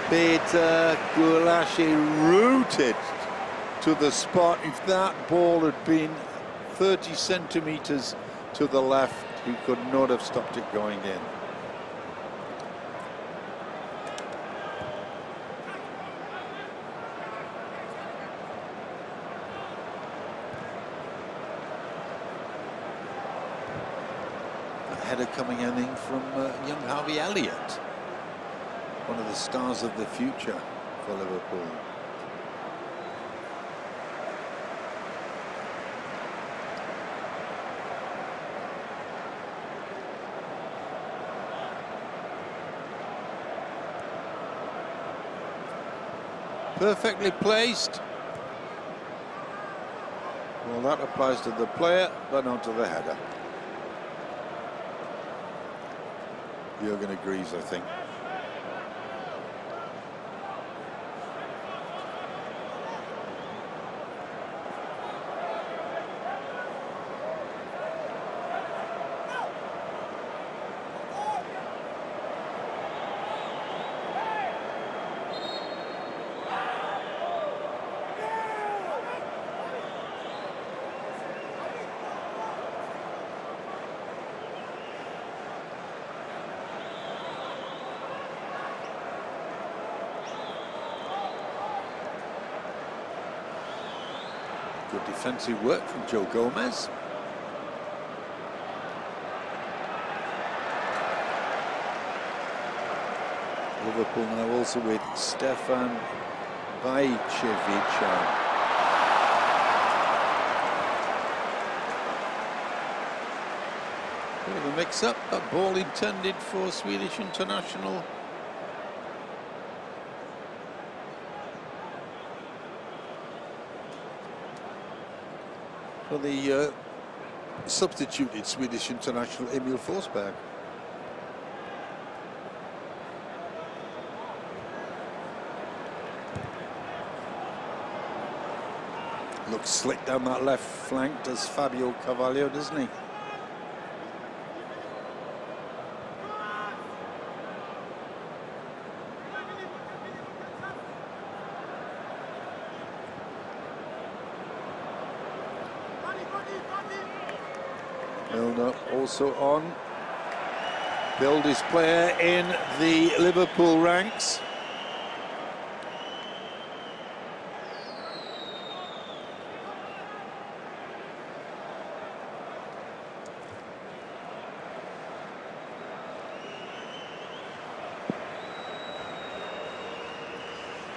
Peter Gulaschi rooted to the spot. If that ball had been 30 centimetres to the left, he could not have stopped it going in. Header coming in from young Harvey Elliott, one of the stars of the future for Liverpool. Perfectly placed. Well, that applies to the player, but not to the header. Jurgen agrees, I think. Good defensive work from Joe Gomez. Liverpool now also with Stefan Bajcevic. Bit of a mix-up, that ball intended for Swedish international. For the substituted Swedish international Emil Forsberg. Looks slick down that left flank, does Fabio Carvalho, doesn't he? Milner also on. Build his player in the Liverpool ranks.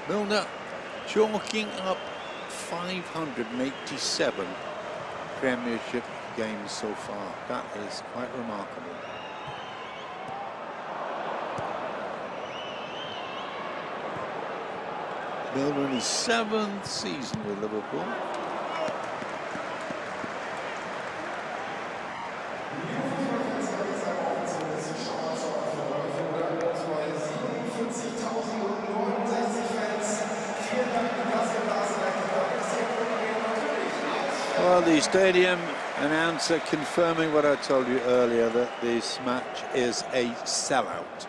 Milner chalking up 587 Premiership games so far. That is quite remarkable. Milner in his 7th season with Liverpool. Well, the stadium announcer confirming what I told you earlier, that this match is a sellout.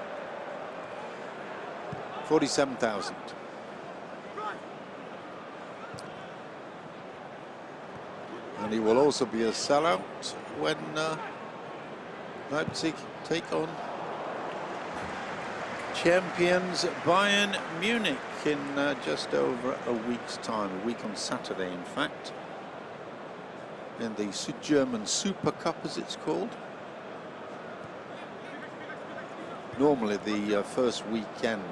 47,000. And he will also be a sellout when Leipzig take on champions Bayern Munich in just over a week's time, a week on Saturday, in fact. In the German Super Cup, as it's called. Normally the first weekend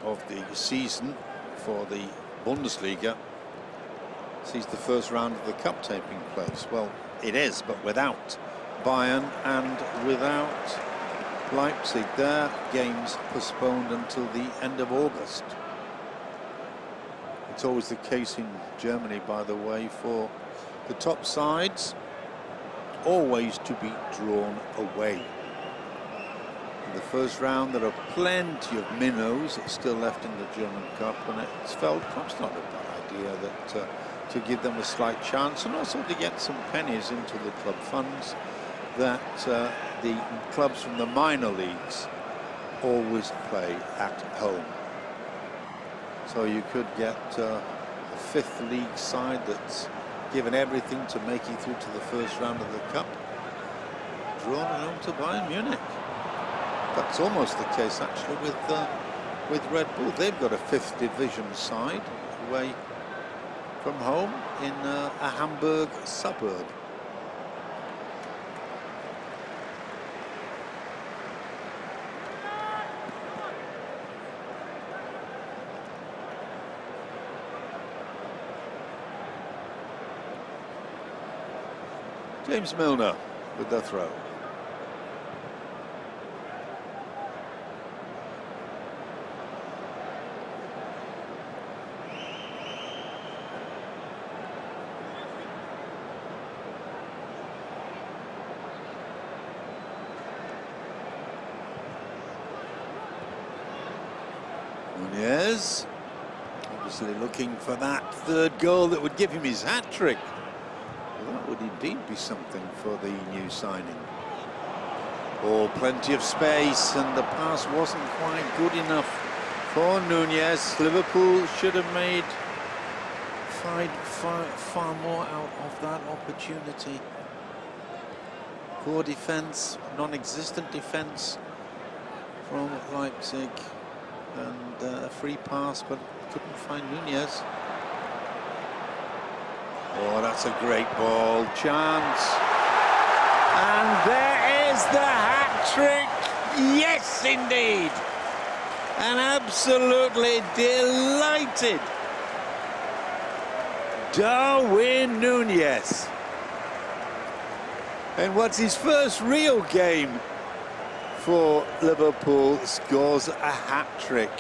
of the season for the Bundesliga sees the first round of the cup taking place. Well, it is, but without Bayern and without Leipzig. Their games postponed until the end of August. It's always the case in Germany, by the way, for the top sides always to be drawn away. the first round. There are plenty of minnows still left in the German Cup, and it's felt perhaps not a bad idea that to give them a slight chance, and also to get some pennies into the club funds that the clubs from the minor leagues always play at home. So you could get a fifth league side that's given everything to make it through to the first round of the Cup, drawn at home to Bayern Munich. That's almost the case actually with Red Bull. They've got a fifth division side away from home in a Hamburg suburb. James Milner with the throw. Núñez, obviously looking for that third goal that would give him his hat-trick. Well, that would indeed be something for the new signing. Oh, plenty of space, and the pass wasn't quite good enough for Núñez. Liverpool should have made far more out of that opportunity. Poor defence, non-existent defence from Leipzig, and a free pass, but couldn't find Núñez. Oh, that's a great ball, chance. And there is the hat-trick. Yes, indeed. And absolutely delighted Darwin Núñez. And what's his first real game for Liverpool, scores a hat-trick.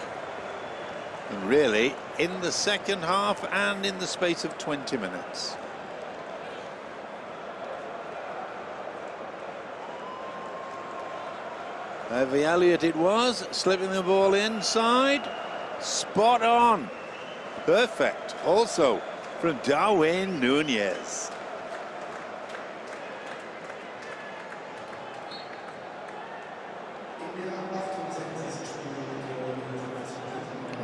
And really, in the second half and in the space of 20 minutes. Harvey Elliott it was, slipping the ball inside. Spot on. Perfect. Also from Darwin Núñez.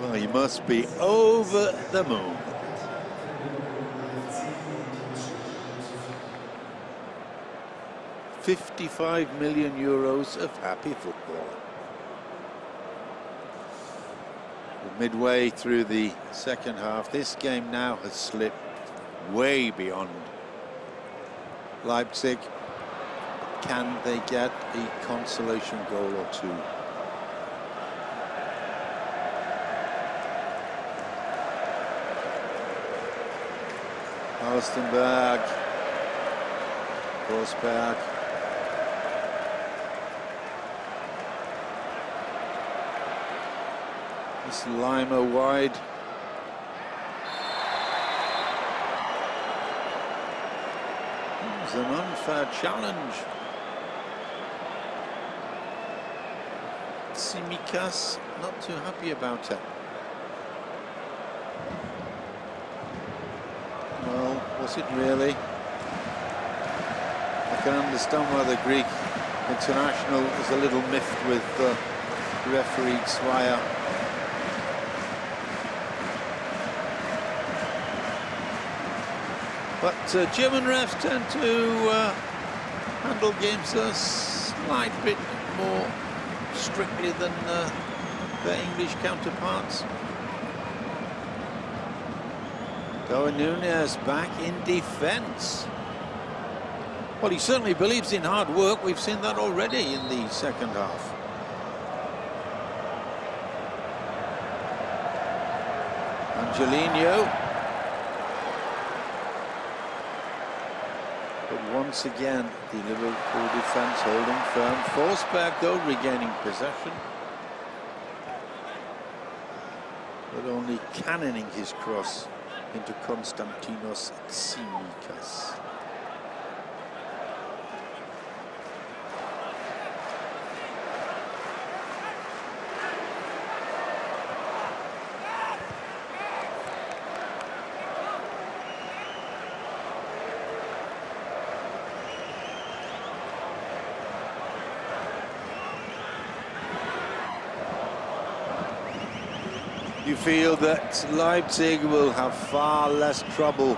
Well, he must be over the moon. €55 million of happy football. Midway through the second half, this game now has slipped way beyond Leipzig. Can they get a consolation goal or two? Alstenberg, Forsberg. This Lima wide. It's an unfair challenge. Tsimikas not too happy about it. Well, was it really? I can understand why the Greek international is a little miffed with referee Svaya. But German refs tend to handle games a slight bit more strictly than their English counterparts. Darwin Núñez back in defence. Well, he certainly believes in hard work. We've seen that already in the second half. Angelino. But once again, the Liverpool defence holding firm. Forsberg, though, regaining possession. But only cannoning his cross into Konstantinos Tsimikas. You feel that Leipzig will have far less trouble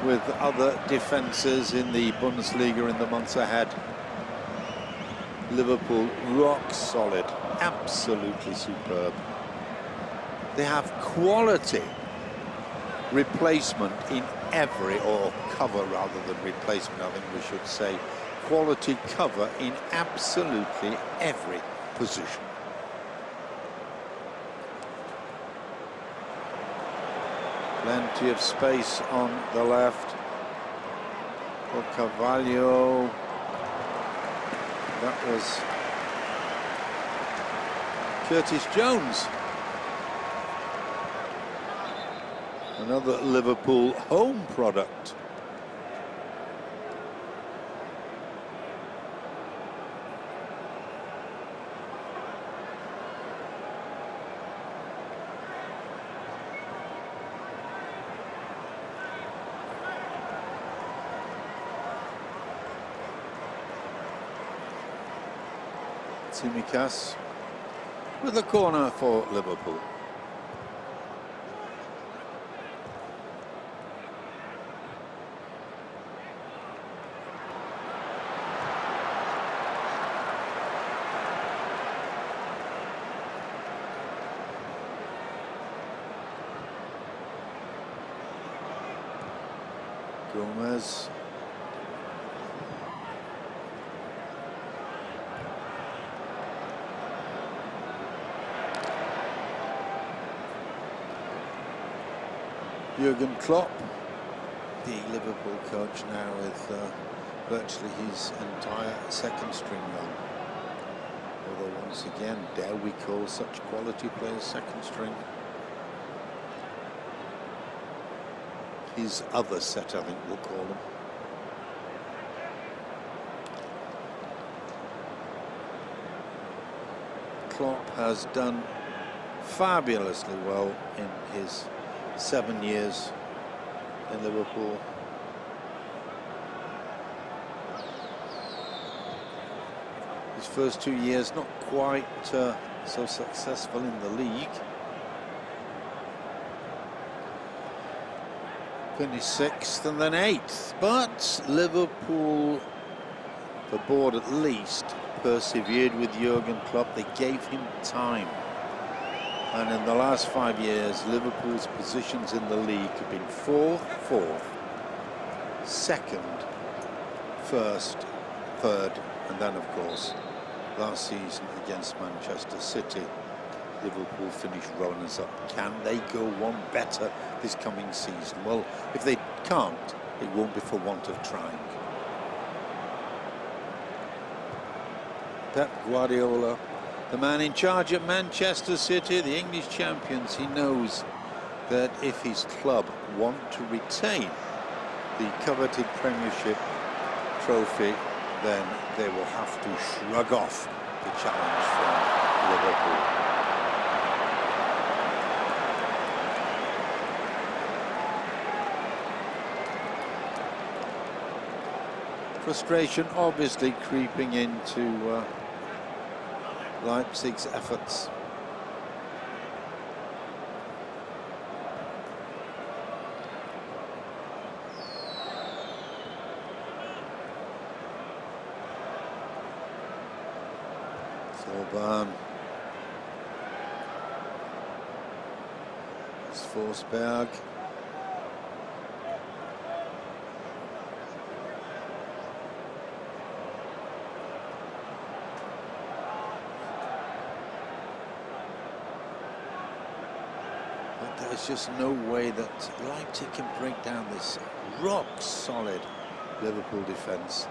with other defences in the Bundesliga in the months ahead. Liverpool, rock solid, absolutely superb. They have quality replacement in every, or cover rather than replacement, I think we should say. Quality cover in absolutely every position. Plenty of space on the left for Carvalho. That was Curtis Jones. Another Liverpool home product. Tsimikas with a corner for Liverpool. Gomez. Jurgen Klopp, the Liverpool coach now with virtually his entire second string on. Although once again, dare we call such quality players second string? His other set, I think we'll call them. Klopp has done fabulously well in his 7 years in Liverpool. His first 2 years not quite so successful in the league. Finished 6th and then 8th, but Liverpool, the board at least, persevered with Jurgen Klopp. They gave him time. And in the last 5 years, Liverpool's positions in the league have been 4th, 4th, 2nd, 1st, 3rd, and then, of course, last season against Manchester City, Liverpool finished runners-up. Can they go one better this coming season? Well, if they can't, it won't be for want of trying. Pep Guardiola, the man in charge at Manchester City, the English champions, he knows that if his club want to retain the coveted Premiership trophy, then they will have to shrug off the challenge from Liverpool. Frustration obviously creeping into Leipzig's efforts. Orban. It's Forsberg. But there's just no way that Leipzig can break down this rock-solid Liverpool defence.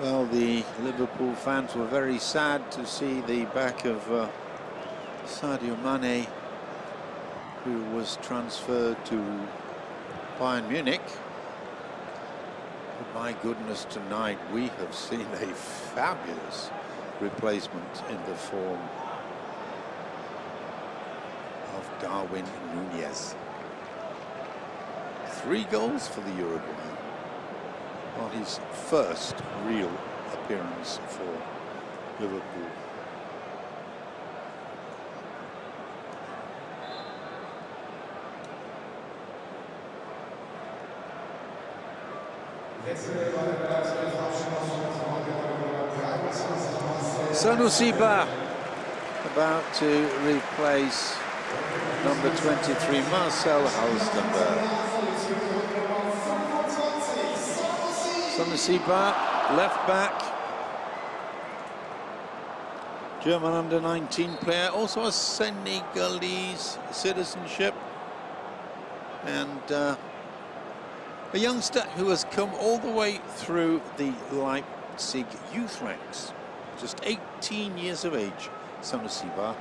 Well, the Liverpool fans were very sad to see the back of Sadio Mane, who was transferred to Bayern Munich. my goodness, tonight we have seen a fabulous replacement in the form of Darwin Núñez. 3 goals for the Uruguayan on his first real appearance for Liverpool. Sanusiba about to replace number 23 Marcel Halstenberg. Sanusiba, left back, German under-19 player, also a Senegalese citizenship, and a youngster who has come all the way through the Leipzig youth ranks. Just 18 years of age, Sanusiba.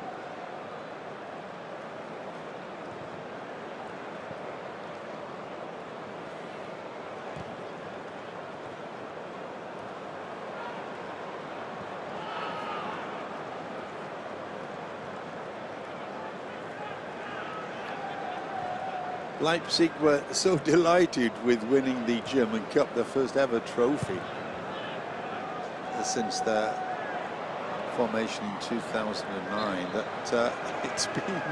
Leipzig were so delighted with winning the German Cup, their first ever trophy since their formation in 2009, that it's been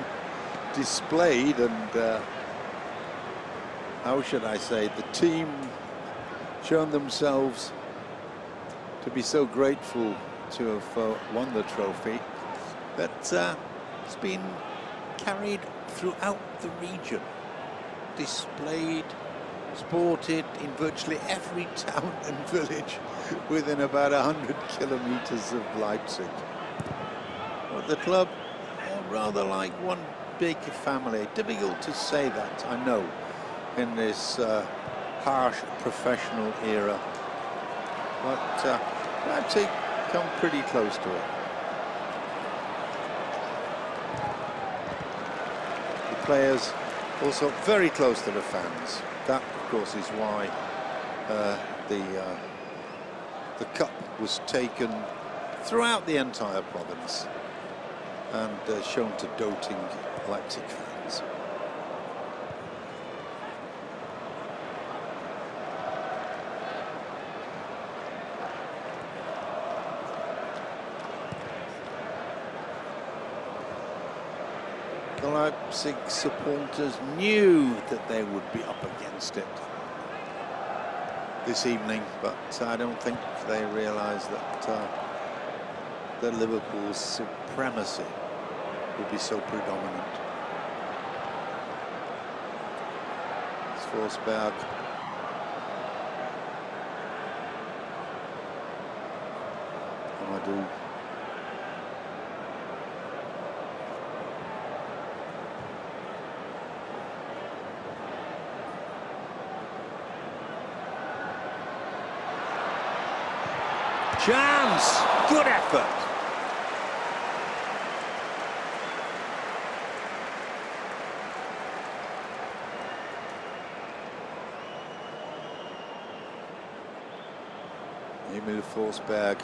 displayed, and how should I say, the team shown themselves to be so grateful to have won the trophy that it's been carried throughout the region, displayed, sported in virtually every town and village within about 100 kilometers of Leipzig. But the club are rather like one big family. Difficult to say that, I know, in this harsh professional era. But Leipzig come pretty close to it. The players also very close to the fans. That, of course, is why the cup was taken throughout the entire province and shown to doting Leipzig fans. The Leipzig supporters knew that they would be up against it this evening, but I don't think they realised that Liverpool's supremacy would be so predominant. It's Forsberg. Amadou. Chance! Good effort! Emil Forsberg.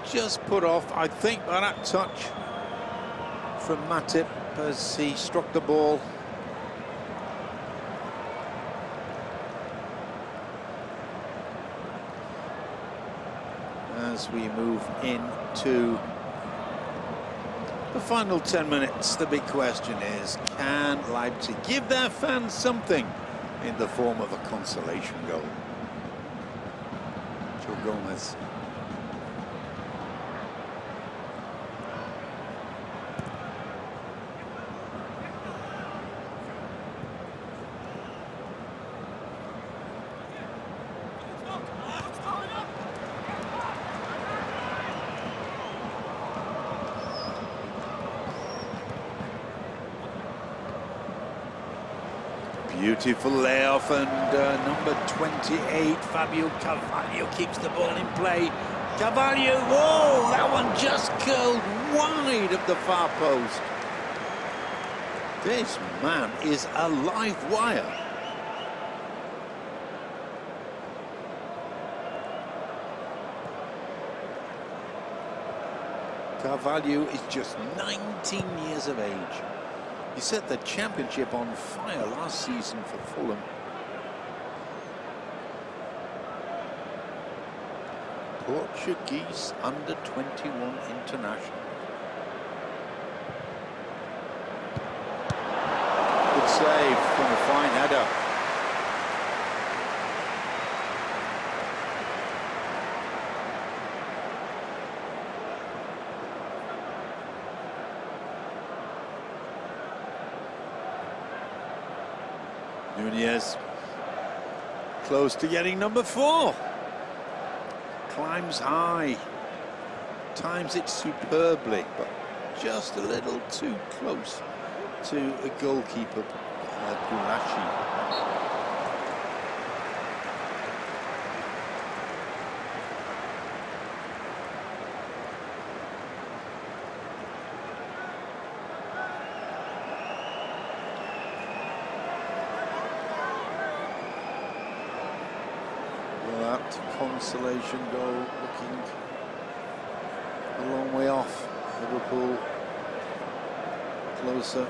Just put off, I think, by that touch from Matip as he struck the ball. As we move into the final 10 minutes, the big question is, can Leipzig give their fans something in the form of a consolation goal? Joe Gomez. Beautiful layoff, and number 28, Fabio Carvalho, keeps the ball in play. Carvalho, whoa, that one just curled wide of the far post. This man is a live wire. Carvalho is just 19 years of age. He set the championship on fire last season for Fulham. Portuguese under-21 international. Good save from a fine header. Núñez close to getting number 4. Climbs high, times it superbly, but just a little too close to a goalkeeper, Bullen. Consolation goal looking a long way off. Liverpool closer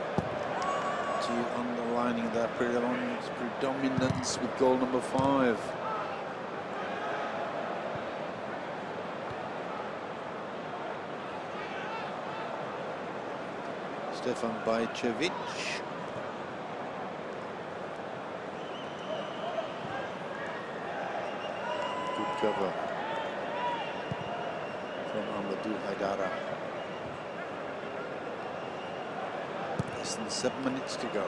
to underlining their predominance with goal number 5. Stefan Bajcevic. Cover from Amadou Haidara. Less than 7 minutes to go.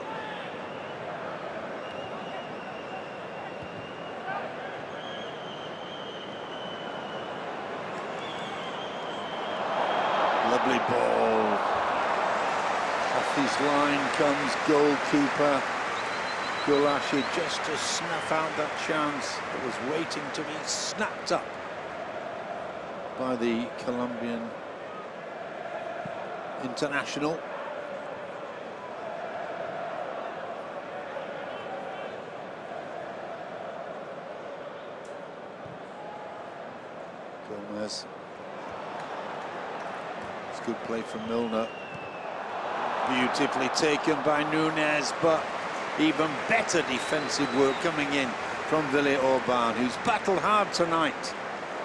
Lovely ball. Off his line comes goalkeeper Gulashi, just to snuff out that chance that was waiting to be snapped up by the Colombian international. Gomez. It's good play from Milner. Beautifully taken by Núñez, but even better defensive work coming in from Villarreal, who's battled hard tonight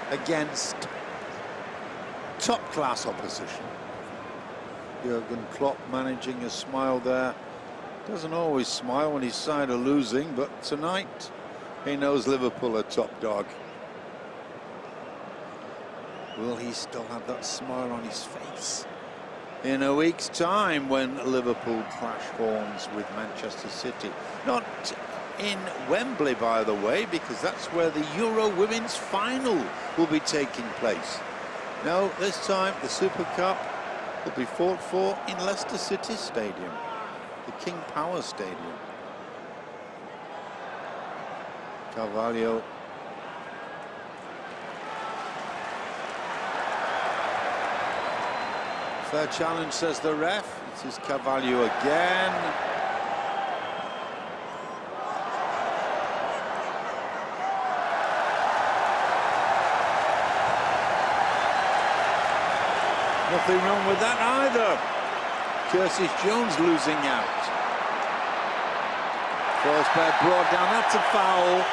against top-class opposition. Jurgen Klopp managing a smile there. Doesn't always smile when his side are losing, but tonight he knows Liverpool are top dog. Will he still have that smile on his face in a week's time when Liverpool clash horns with Manchester City? Not in Wembley, by the way, because that's where the Euro Women's Final will be taking place. No, this time the Super Cup will be fought for in Leicester City Stadium, the King Power Stadium. Carvalho. Fair challenge, says the ref. It is Carvalho again. Nothing wrong with that either. Curtis Jones losing out. Forsberg brought down, that's a foul.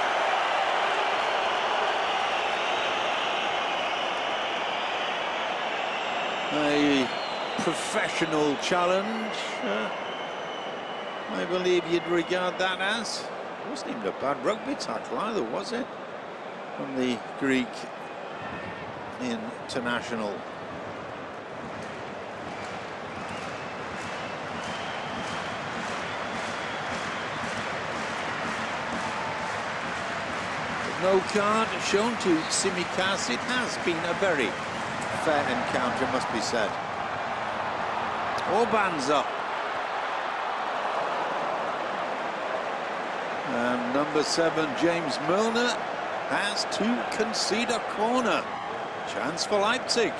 A professional challenge, I believe you'd regard that as. It wasn't even a bad rugby tackle either, was it? From the Greek international. No card shown to Tsimikas. It has been a very fair encounter, it must be said. All bands up. And number 7, James Milner, has to concede a corner. Chance for Leipzig.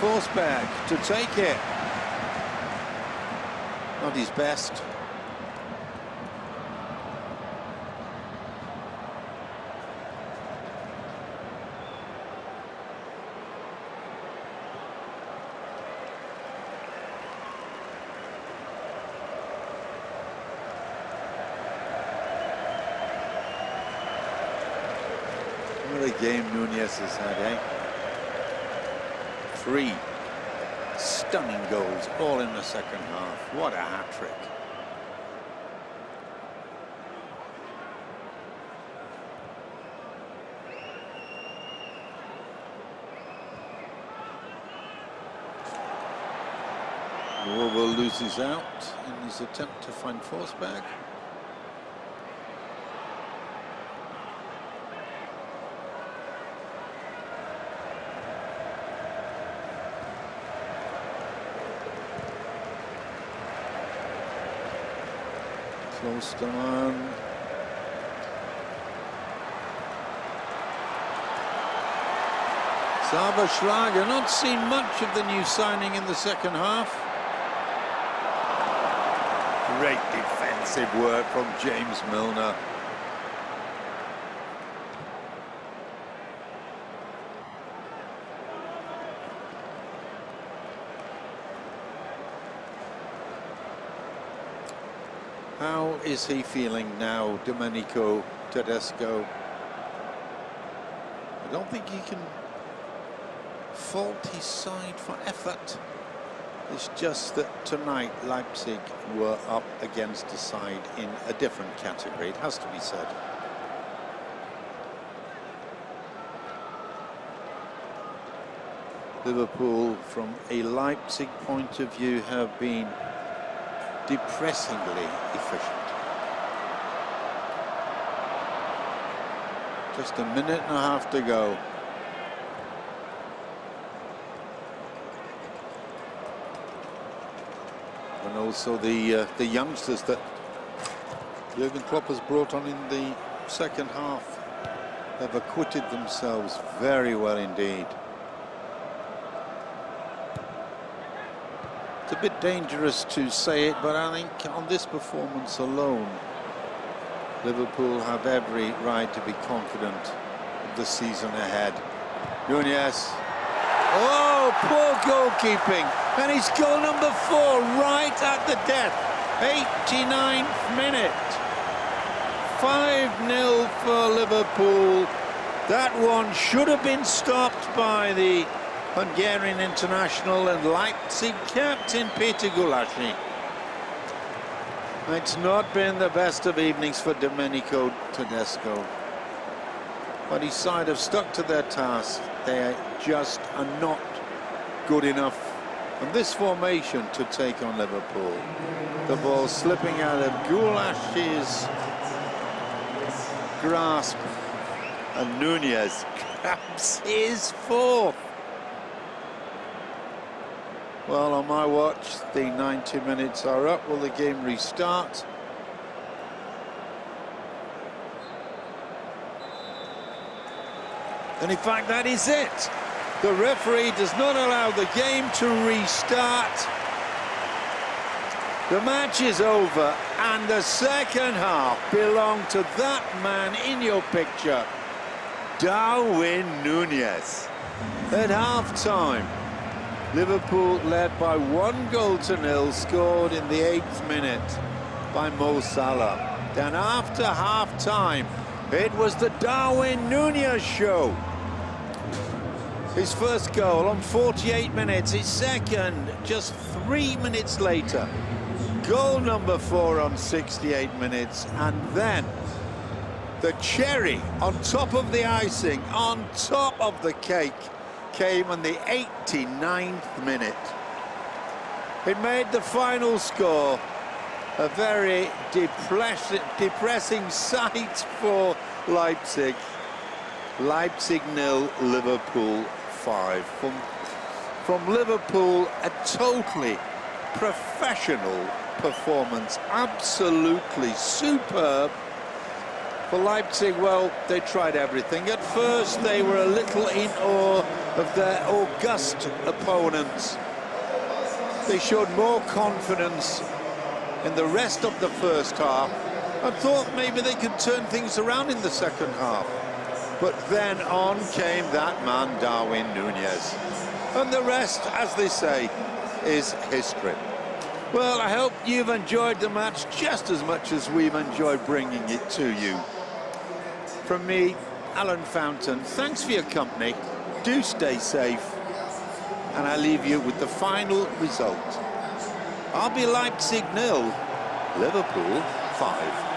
Forsberg to take it. Not his best. What a game Núñez has had, eh? 3 stunning goals, all in the second half. What a hat-trick. Roten loses out in his attempt to find Forsberg. Close down. Schlager, not seen much of the new signing in the second half. Great defensive work from James Milner. How is he feeling now, Domenico Tedesco? I don't think he can fault his side for effort. It's just that tonight Leipzig were up against a side in a different category, it has to be said. Liverpool, from a Leipzig point of view, have been depressingly efficient. Just a minute and a half to go. And also the youngsters that Jurgen Klopp has brought on in the second half have acquitted themselves very well indeed. It's a bit dangerous to say it, but I think on this performance alone, Liverpool have every right to be confident of the season ahead. Núñez. Oh, poor goalkeeping. And it's goal number 4 right at the death. 89th minute. 5-0 for Liverpool. That one should have been stopped by the Hungarian international and Leipzig captain Peter Gulácsi. It's not been the best of evenings for Domenico Tedesco, but his side have stuck to their task. They just are not good enough in this formation to take on Liverpool. The ball slipping out of Gulácsi's grasp, and Núñez grabs his 4th. Well, on my watch, the 90 minutes are up. Will the game restart? And in fact, that is it. The referee does not allow the game to restart. The match is over, and the second half belonged to that man in your picture, Darwin Núñez. At half-time, Liverpool led by 1-0, scored in the 8th minute by Mo Salah. Then after half-time, it was the Darwin Núñez show. His first goal on 48 minutes, his second just 3 minutes later. Goal number 4 on 68 minutes, and then the cherry on top of the icing, on top of the cake, came on the 89th minute. It made the final score a very depressing sight for Leipzig. Leipzig 0, Liverpool 5. From Liverpool, a totally professional performance, absolutely superb. For Leipzig, well, they tried everything. At first, they were a little in awe of their august opponents. They showed more confidence in the rest of the first half. I thought maybe they could turn things around in the second half. But then on came that man, Darwin Núñez. And the rest, as they say, is history. Well, I hope you've enjoyed the match just as much as we've enjoyed bringing it to you. From me, Alan Fountain, thanks for your company. Do stay safe. And I leave you with the final result. RB Leipzig 0, Liverpool 5.